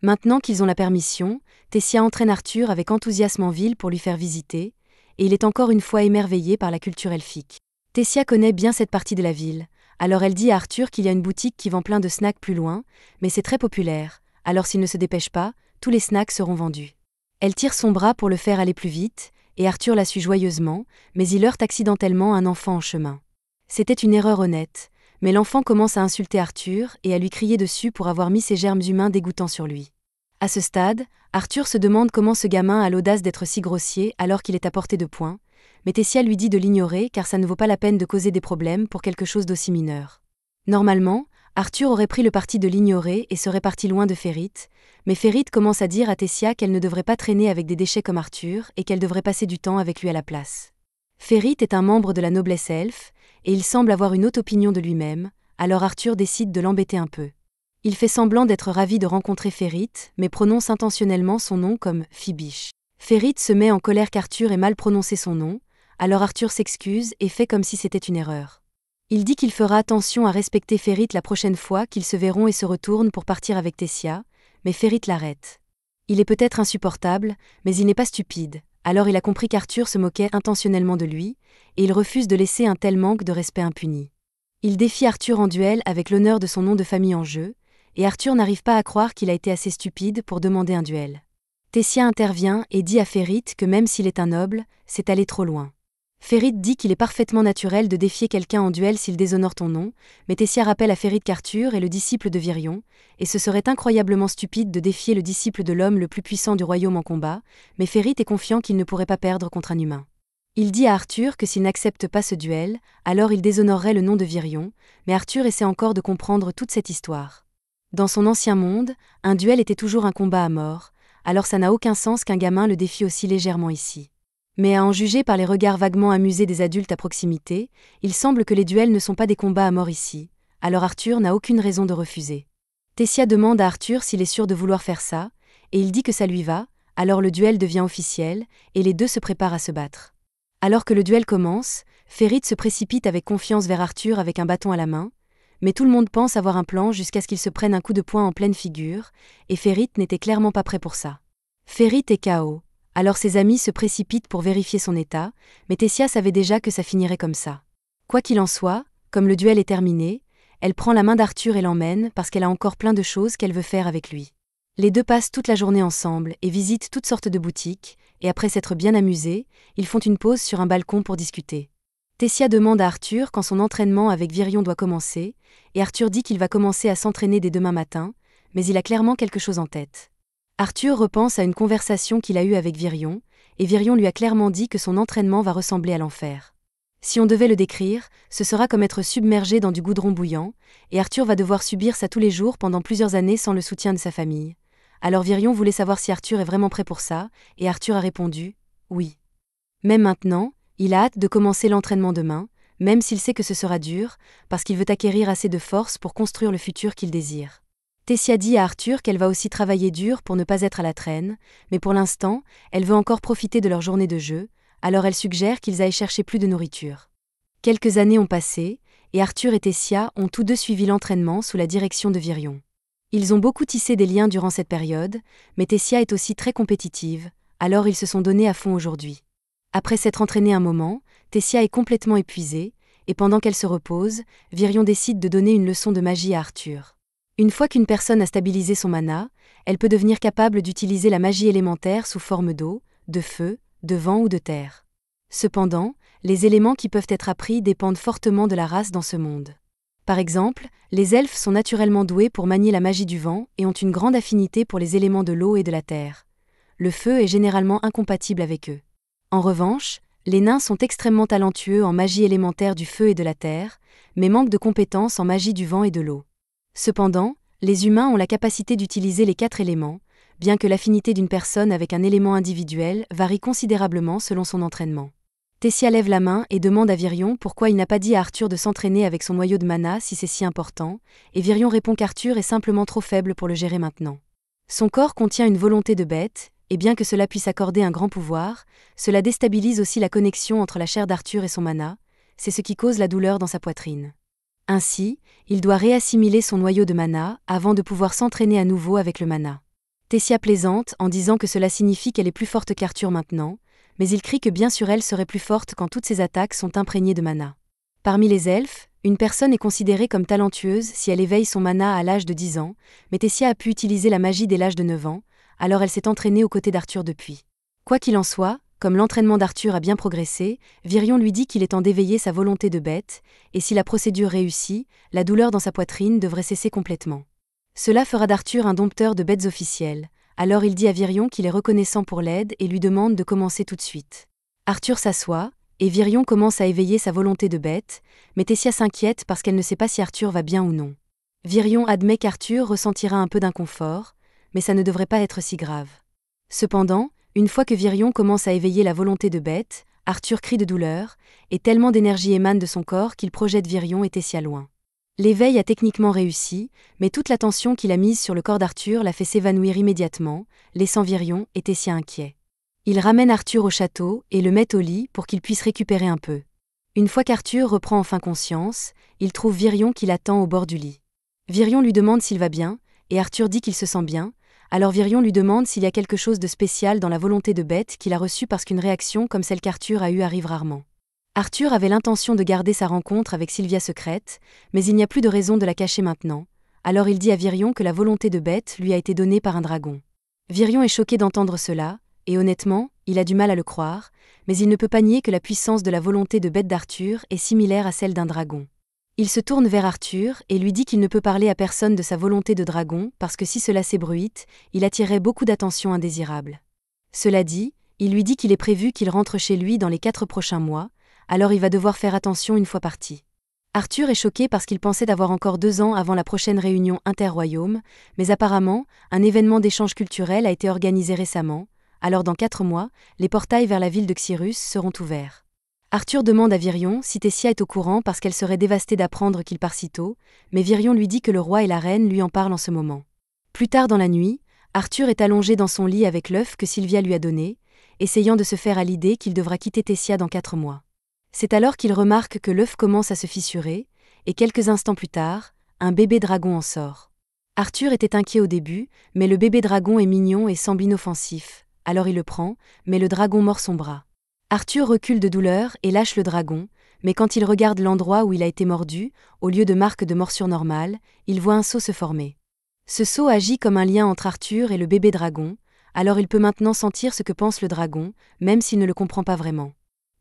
Maintenant qu'ils ont la permission, Tessia entraîne Arthur avec enthousiasme en ville pour lui faire visiter, et il est encore une fois émerveillé par la culture elfique. Tessia connaît bien cette partie de la ville, alors elle dit à Arthur qu'il y a une boutique qui vend plein de snacks plus loin, mais c'est très populaire, alors s'il ne se dépêche pas, tous les snacks seront vendus. Elle tire son bras pour le faire aller plus vite, et Arthur la suit joyeusement, mais il heurte accidentellement un enfant en chemin. C'était une erreur honnête, mais l'enfant commence à insulter Arthur et à lui crier dessus pour avoir mis ses germes humains dégoûtants sur lui. À ce stade, Arthur se demande comment ce gamin a l'audace d'être si grossier alors qu'il est à portée de poing, mais Tessia lui dit de l'ignorer car ça ne vaut pas la peine de causer des problèmes pour quelque chose d'aussi mineur. Normalement, Arthur aurait pris le parti de l'ignorer et serait parti loin de Ferrite, mais Ferrite commence à dire à Tessia qu'elle ne devrait pas traîner avec des déchets comme Arthur et qu'elle devrait passer du temps avec lui à la place. Ferrite est un membre de la noblesse elfe, et il semble avoir une haute opinion de lui-même, alors Arthur décide de l'embêter un peu. Il fait semblant d'être ravi de rencontrer Ferrite, mais prononce intentionnellement son nom comme Fibiche. Ferrite se met en colère qu'Arthur ait mal prononcé son nom, alors Arthur s'excuse et fait comme si c'était une erreur. Il dit qu'il fera attention à respecter Ferrite la prochaine fois qu'ils se verront et se retourne pour partir avec Tessia, mais Ferrite l'arrête. Il est peut-être insupportable, mais il n'est pas stupide, alors il a compris qu'Arthur se moquait intentionnellement de lui, et il refuse de laisser un tel manque de respect impuni. Il défie Arthur en duel avec l'honneur de son nom de famille en jeu, et Arthur n'arrive pas à croire qu'il a été assez stupide pour demander un duel. Tessia intervient et dit à Ferrite que même s'il est un noble, c'est aller trop loin. Ferrite dit qu'il est parfaitement naturel de défier quelqu'un en duel s'il déshonore ton nom, mais Tessia rappelle à Ferrite qu'Arthur est le disciple de Virion, et ce serait incroyablement stupide de défier le disciple de l'homme le plus puissant du royaume en combat, mais Ferrite est confiant qu'il ne pourrait pas perdre contre un humain. Il dit à Arthur que s'il n'accepte pas ce duel, alors il déshonorerait le nom de Virion, mais Arthur essaie encore de comprendre toute cette histoire. Dans son ancien monde, un duel était toujours un combat à mort, alors ça n'a aucun sens qu'un gamin le défie aussi légèrement ici. Mais à en juger par les regards vaguement amusés des adultes à proximité, il semble que les duels ne sont pas des combats à mort ici, alors Arthur n'a aucune raison de refuser. Tessia demande à Arthur s'il est sûr de vouloir faire ça, et il dit que ça lui va, alors le duel devient officiel, et les deux se préparent à se battre. Alors que le duel commence, Ferrite se précipite avec confiance vers Arthur avec un bâton à la main, mais tout le monde pense avoir un plan jusqu'à ce qu'il se prenne un coup de poing en pleine figure, et Ferrite n'était clairement pas prêt pour ça. Ferrite est KO. Alors ses amis se précipitent pour vérifier son état, mais Tessia savait déjà que ça finirait comme ça. Quoi qu'il en soit, comme le duel est terminé, elle prend la main d'Arthur et l'emmène parce qu'elle a encore plein de choses qu'elle veut faire avec lui. Les deux passent toute la journée ensemble et visitent toutes sortes de boutiques, et après s'être bien amusés, ils font une pause sur un balcon pour discuter. Tessia demande à Arthur quand son entraînement avec Virion doit commencer, et Arthur dit qu'il va commencer à s'entraîner dès demain matin, mais il a clairement quelque chose en tête. Arthur repense à une conversation qu'il a eue avec Virion, et Virion lui a clairement dit que son entraînement va ressembler à l'enfer. Si on devait le décrire, ce sera comme être submergé dans du goudron bouillant, et Arthur va devoir subir ça tous les jours pendant plusieurs années sans le soutien de sa famille. Alors Virion voulait savoir si Arthur est vraiment prêt pour ça, et Arthur a répondu « oui ». Même maintenant, il a hâte de commencer l'entraînement demain, même s'il sait que ce sera dur, parce qu'il veut acquérir assez de force pour construire le futur qu'il désire. Tessia dit à Arthur qu'elle va aussi travailler dur pour ne pas être à la traîne, mais pour l'instant, elle veut encore profiter de leur journée de jeu, alors elle suggère qu'ils aillent chercher plus de nourriture. Quelques années ont passé, et Arthur et Tessia ont tous deux suivi l'entraînement sous la direction de Virion. Ils ont beaucoup tissé des liens durant cette période, mais Tessia est aussi très compétitive, alors ils se sont donnés à fond aujourd'hui. Après s'être entraînée un moment, Tessia est complètement épuisée, et pendant qu'elle se repose, Virion décide de donner une leçon de magie à Arthur. Une fois qu'une personne a stabilisé son mana, elle peut devenir capable d'utiliser la magie élémentaire sous forme d'eau, de feu, de vent ou de terre. Cependant, les éléments qui peuvent être appris dépendent fortement de la race dans ce monde. Par exemple, les elfes sont naturellement doués pour manier la magie du vent et ont une grande affinité pour les éléments de l'eau et de la terre. Le feu est généralement incompatible avec eux. En revanche, les nains sont extrêmement talentueux en magie élémentaire du feu et de la terre, mais manquent de compétences en magie du vent et de l'eau. Cependant, les humains ont la capacité d'utiliser les 4 éléments, bien que l'affinité d'une personne avec un élément individuel varie considérablement selon son entraînement. Tessia lève la main et demande à Virion pourquoi il n'a pas dit à Arthur de s'entraîner avec son noyau de mana si c'est si important, et Virion répond qu'Arthur est simplement trop faible pour le gérer maintenant. Son corps contient une volonté de bête, et bien que cela puisse accorder un grand pouvoir, cela déstabilise aussi la connexion entre la chair d'Arthur et son mana, c'est ce qui cause la douleur dans sa poitrine. Ainsi, il doit réassimiler son noyau de mana avant de pouvoir s'entraîner à nouveau avec le mana. Tessia plaisante en disant que cela signifie qu'elle est plus forte qu'Arthur maintenant, mais il crie que bien sûr elle serait plus forte quand toutes ses attaques sont imprégnées de mana. Parmi les elfes, une personne est considérée comme talentueuse si elle éveille son mana à l'âge de 10 ans, mais Tessia a pu utiliser la magie dès l'âge de 9 ans, alors elle s'est entraînée aux côtés d'Arthur depuis. Quoi qu'il en soit, comme l'entraînement d'Arthur a bien progressé, Virion lui dit qu'il est temps d'éveiller sa volonté de bête, et si la procédure réussit, la douleur dans sa poitrine devrait cesser complètement. Cela fera d'Arthur un dompteur de bêtes officiel, alors il dit à Virion qu'il est reconnaissant pour l'aide et lui demande de commencer tout de suite. Arthur s'assoit, et Virion commence à éveiller sa volonté de bête, mais Tessia s'inquiète parce qu'elle ne sait pas si Arthur va bien ou non. Virion admet qu'Arthur ressentira un peu d'inconfort, mais ça ne devrait pas être si grave. Cependant, une fois que Virion commence à éveiller la volonté de bête, Arthur crie de douleur, et tellement d'énergie émane de son corps qu'il projette Virion et Tessia loin. L'éveil a techniquement réussi, mais toute l'attention qu'il a mise sur le corps d'Arthur l'a fait s'évanouir immédiatement, laissant Virion et Tessia inquiets. Il ramène Arthur au château et le met au lit pour qu'il puisse récupérer un peu. Une fois qu'Arthur reprend enfin conscience, il trouve Virion qui l'attend au bord du lit. Virion lui demande s'il va bien, et Arthur dit qu'il se sent bien, alors Virion lui demande s'il y a quelque chose de spécial dans la volonté de bête qu'il a reçue parce qu'une réaction comme celle qu'Arthur a eue arrive rarement. Arthur avait l'intention de garder sa rencontre avec Sylvia secrète, mais il n'y a plus de raison de la cacher maintenant, alors il dit à Virion que la volonté de bête lui a été donnée par un dragon. Virion est choqué d'entendre cela, et honnêtement, il a du mal à le croire, mais il ne peut pas nier que la puissance de la volonté de bête d'Arthur est similaire à celle d'un dragon. Il se tourne vers Arthur et lui dit qu'il ne peut parler à personne de sa volonté de dragon parce que si cela s'ébruite, il attirerait beaucoup d'attention indésirable. Cela dit, il lui dit qu'il est prévu qu'il rentre chez lui dans les 4 prochains mois, alors il va devoir faire attention une fois parti. Arthur est choqué parce qu'il pensait avoir encore 2 ans avant la prochaine réunion interroyaume, mais apparemment, un événement d'échange culturel a été organisé récemment, alors dans 4 mois, les portails vers la ville de Xyrus seront ouverts. Arthur demande à Virion si Tessia est au courant parce qu'elle serait dévastée d'apprendre qu'il part si tôt, mais Virion lui dit que le roi et la reine lui en parlent en ce moment. Plus tard dans la nuit, Arthur est allongé dans son lit avec l'œuf que Sylvia lui a donné, essayant de se faire à l'idée qu'il devra quitter Tessia dans 4 mois. C'est alors qu'il remarque que l'œuf commence à se fissurer, et quelques instants plus tard, un bébé dragon en sort. Arthur était inquiet au début, mais le bébé dragon est mignon et semble inoffensif, alors il le prend, mais le dragon mord son bras. Arthur recule de douleur et lâche le dragon, mais quand il regarde l'endroit où il a été mordu, au lieu de marque de morsure normale, il voit un sceau se former. Ce sceau agit comme un lien entre Arthur et le bébé dragon, alors il peut maintenant sentir ce que pense le dragon, même s'il ne le comprend pas vraiment.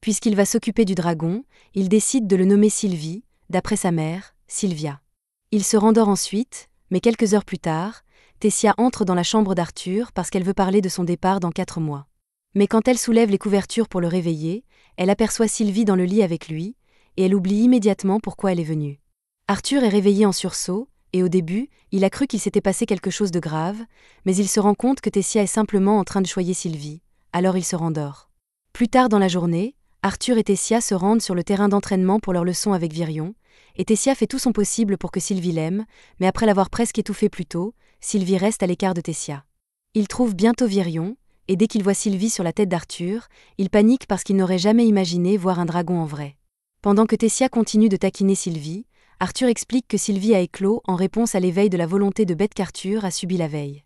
Puisqu'il va s'occuper du dragon, il décide de le nommer Sylvie, d'après sa mère, Sylvia. Il se rendort ensuite, mais quelques heures plus tard, Tessia entre dans la chambre d'Arthur parce qu'elle veut parler de son départ dans 4 mois. Mais quand elle soulève les couvertures pour le réveiller, elle aperçoit Sylvie dans le lit avec lui, et elle oublie immédiatement pourquoi elle est venue. Arthur est réveillé en sursaut, et au début, il a cru qu'il s'était passé quelque chose de grave, mais il se rend compte que Tessia est simplement en train de choyer Sylvie, alors il se rendort. Plus tard dans la journée, Arthur et Tessia se rendent sur le terrain d'entraînement pour leur leçon avec Virion, et Tessia fait tout son possible pour que Sylvie l'aime, mais après l'avoir presque étouffée plus tôt, Sylvie reste à l'écart de Tessia. Il trouve bientôt Virion, et dès qu'il voit Sylvie sur la tête d'Arthur, il panique parce qu'il n'aurait jamais imaginé voir un dragon en vrai. Pendant que Tessia continue de taquiner Sylvie, Arthur explique que Sylvie a éclos en réponse à l'éveil de la volonté de bête qu'Arthur a subi la veille.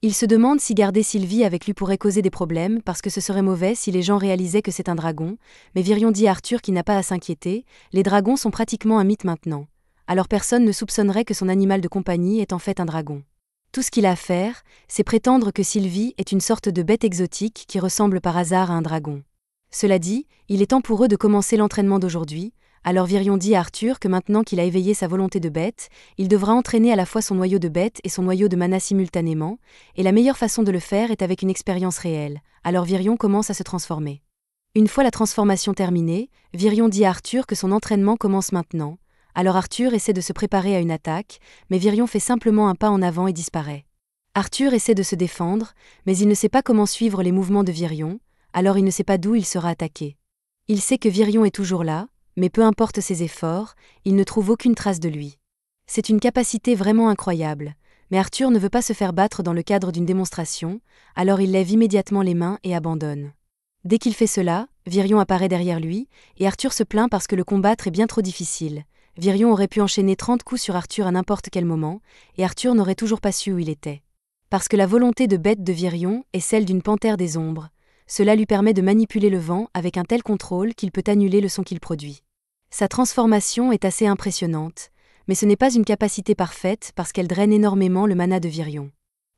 Il se demande si garder Sylvie avec lui pourrait causer des problèmes parce que ce serait mauvais si les gens réalisaient que c'est un dragon, mais Virion dit à Arthur qu'il n'a pas à s'inquiéter, les dragons sont pratiquement un mythe maintenant. Alors personne ne soupçonnerait que son animal de compagnie est en fait un dragon. Tout ce qu'il a à faire, c'est prétendre que Sylvie est une sorte de bête exotique qui ressemble par hasard à un dragon. Cela dit, il est temps pour eux de commencer l'entraînement d'aujourd'hui, alors Virion dit à Arthur que maintenant qu'il a éveillé sa volonté de bête, il devra entraîner à la fois son noyau de bête et son noyau de mana simultanément, et la meilleure façon de le faire est avec une expérience réelle, alors Virion commence à se transformer. Une fois la transformation terminée, Virion dit à Arthur que son entraînement commence maintenant, alors Arthur essaie de se préparer à une attaque, mais Virion fait simplement un pas en avant et disparaît. Arthur essaie de se défendre, mais il ne sait pas comment suivre les mouvements de Virion, alors il ne sait pas d'où il sera attaqué. Il sait que Virion est toujours là, mais peu importe ses efforts, il ne trouve aucune trace de lui. C'est une capacité vraiment incroyable, mais Arthur ne veut pas se faire battre dans le cadre d'une démonstration, alors il lève immédiatement les mains et abandonne. Dès qu'il fait cela, Virion apparaît derrière lui, et Arthur se plaint parce que le combattre est bien trop difficile. Virion aurait pu enchaîner 30 coups sur Arthur à n'importe quel moment, et Arthur n'aurait toujours pas su où il était. Parce que la volonté de bête de Virion est celle d'une panthère des ombres, cela lui permet de manipuler le vent avec un tel contrôle qu'il peut annuler le son qu'il produit. Sa transformation est assez impressionnante, mais ce n'est pas une capacité parfaite parce qu'elle draine énormément le mana de Virion.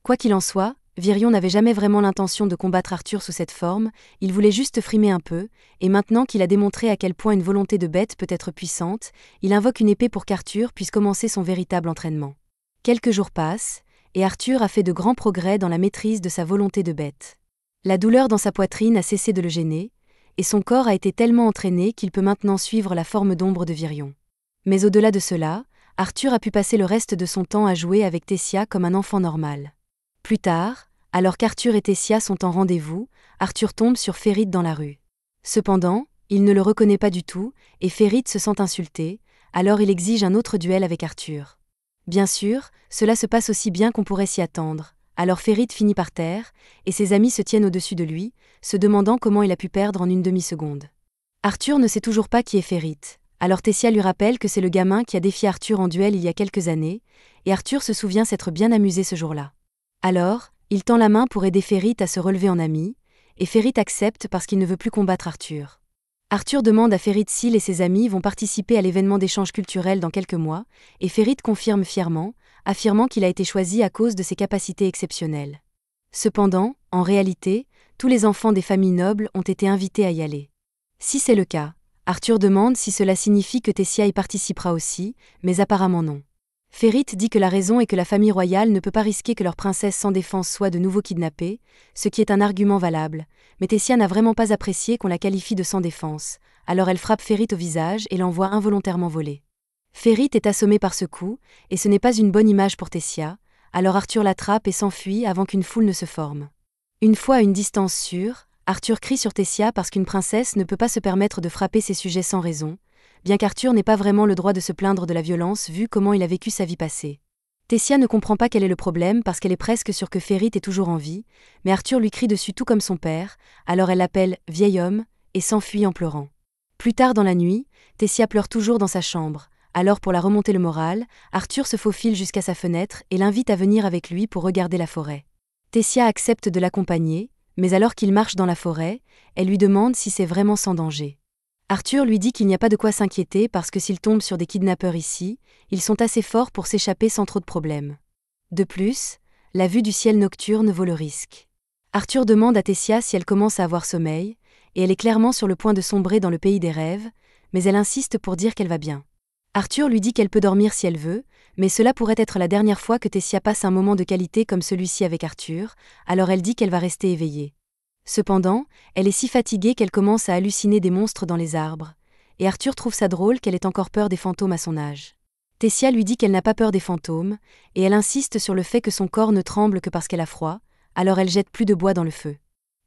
Quoi qu'il en soit, Virion n'avait jamais vraiment l'intention de combattre Arthur sous cette forme, il voulait juste frimer un peu, et maintenant qu'il a démontré à quel point une volonté de bête peut être puissante, il invoque une épée pour qu'Arthur puisse commencer son véritable entraînement. Quelques jours passent, et Arthur a fait de grands progrès dans la maîtrise de sa volonté de bête. La douleur dans sa poitrine a cessé de le gêner, et son corps a été tellement entraîné qu'il peut maintenant suivre la forme d'ombre de Virion. Mais au-delà de cela, Arthur a pu passer le reste de son temps à jouer avec Tessia comme un enfant normal. Plus tard, alors qu'Arthur et Tessia sont en rendez-vous, Arthur tombe sur Férit dans la rue. Cependant, il ne le reconnaît pas du tout, et Férit se sent insulté, alors il exige un autre duel avec Arthur. Bien sûr, cela se passe aussi bien qu'on pourrait s'y attendre. Alors Férit finit par terre, et ses amis se tiennent au-dessus de lui, se demandant comment il a pu perdre en une demi-seconde. Arthur ne sait toujours pas qui est Férit, alors Tessia lui rappelle que c'est le gamin qui a défié Arthur en duel il y a quelques années, et Arthur se souvient s'être bien amusé ce jour-là. Alors, il tend la main pour aider Férit à se relever en ami, et Férit accepte parce qu'il ne veut plus combattre Arthur. Arthur demande à Férit s'il et ses amis vont participer à l'événement d'échange culturel dans quelques mois, et Férit confirme fièrement, affirmant qu'il a été choisi à cause de ses capacités exceptionnelles. Cependant, en réalité, tous les enfants des familles nobles ont été invités à y aller. Si c'est le cas, Arthur demande si cela signifie que Tessia y participera aussi, mais apparemment non. Férit dit que la raison est que la famille royale ne peut pas risquer que leur princesse sans défense soit de nouveau kidnappée, ce qui est un argument valable, mais Tessia n'a vraiment pas apprécié qu'on la qualifie de sans défense, alors elle frappe Férit au visage et l'envoie involontairement voler. Férit est assommé par ce coup, et ce n'est pas une bonne image pour Tessia, alors Arthur l'attrape et s'enfuit avant qu'une foule ne se forme. Une fois à une distance sûre, Arthur crie sur Tessia parce qu'une princesse ne peut pas se permettre de frapper ses sujets sans raison, bien qu'Arthur n'ait pas vraiment le droit de se plaindre de la violence vu comment il a vécu sa vie passée. Tessia ne comprend pas quel est le problème parce qu'elle est presque sûre que Férit est toujours en vie, mais Arthur lui crie dessus tout comme son père, alors elle l'appelle « vieil homme » et s'enfuit en pleurant. Plus tard dans la nuit, Tessia pleure toujours dans sa chambre, alors pour la remonter le moral, Arthur se faufile jusqu'à sa fenêtre et l'invite à venir avec lui pour regarder la forêt. Tessia accepte de l'accompagner, mais alors qu'il marche dans la forêt, elle lui demande si c'est vraiment sans danger. Arthur lui dit qu'il n'y a pas de quoi s'inquiéter parce que s'il tombe sur des kidnappeurs ici, ils sont assez forts pour s'échapper sans trop de problèmes. De plus, la vue du ciel nocturne vaut le risque. Arthur demande à Tessia si elle commence à avoir sommeil, et elle est clairement sur le point de sombrer dans le pays des rêves, mais elle insiste pour dire qu'elle va bien. Arthur lui dit qu'elle peut dormir si elle veut, mais cela pourrait être la dernière fois que Tessia passe un moment de qualité comme celui-ci avec Arthur, alors elle dit qu'elle va rester éveillée. Cependant, elle est si fatiguée qu'elle commence à halluciner des monstres dans les arbres, et Arthur trouve ça drôle qu'elle ait encore peur des fantômes à son âge. Tessia lui dit qu'elle n'a pas peur des fantômes, et elle insiste sur le fait que son corps ne tremble que parce qu'elle a froid, alors elle jette plus de bois dans le feu.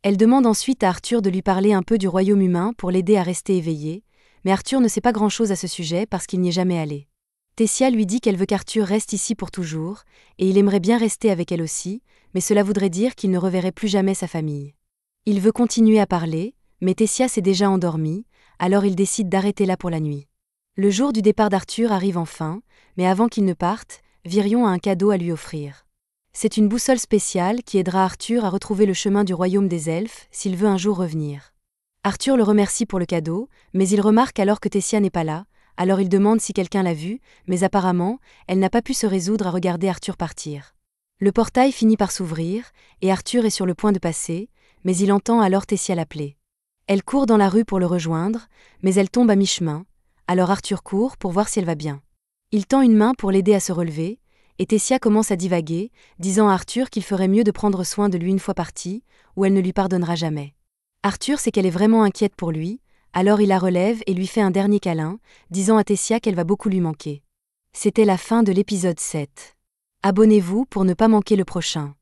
Elle demande ensuite à Arthur de lui parler un peu du royaume humain pour l'aider à rester éveillée, mais Arthur ne sait pas grand-chose à ce sujet parce qu'il n'y est jamais allé. Tessia lui dit qu'elle veut qu'Arthur reste ici pour toujours, et il aimerait bien rester avec elle aussi, mais cela voudrait dire qu'il ne reverrait plus jamais sa famille. Il veut continuer à parler, mais Tessia s'est déjà endormie, alors il décide d'arrêter là pour la nuit. Le jour du départ d'Arthur arrive enfin, mais avant qu'il ne parte, Virion a un cadeau à lui offrir. C'est une boussole spéciale qui aidera Arthur à retrouver le chemin du royaume des elfes s'il veut un jour revenir. Arthur le remercie pour le cadeau, mais il remarque alors que Tessia n'est pas là, alors il demande si quelqu'un l'a vue, mais apparemment, elle n'a pas pu se résoudre à regarder Arthur partir. Le portail finit par s'ouvrir, et Arthur est sur le point de passer, mais il entend alors Tessia l'appeler. Elle court dans la rue pour le rejoindre, mais elle tombe à mi-chemin, alors Arthur court pour voir si elle va bien. Il tend une main pour l'aider à se relever, et Tessia commence à divaguer, disant à Arthur qu'il ferait mieux de prendre soin de lui une fois parti, ou elle ne lui pardonnera jamais. Arthur sait qu'elle est vraiment inquiète pour lui, alors il la relève et lui fait un dernier câlin, disant à Tessia qu'elle va beaucoup lui manquer. C'était la fin de l'épisode 7. Abonnez-vous pour ne pas manquer le prochain.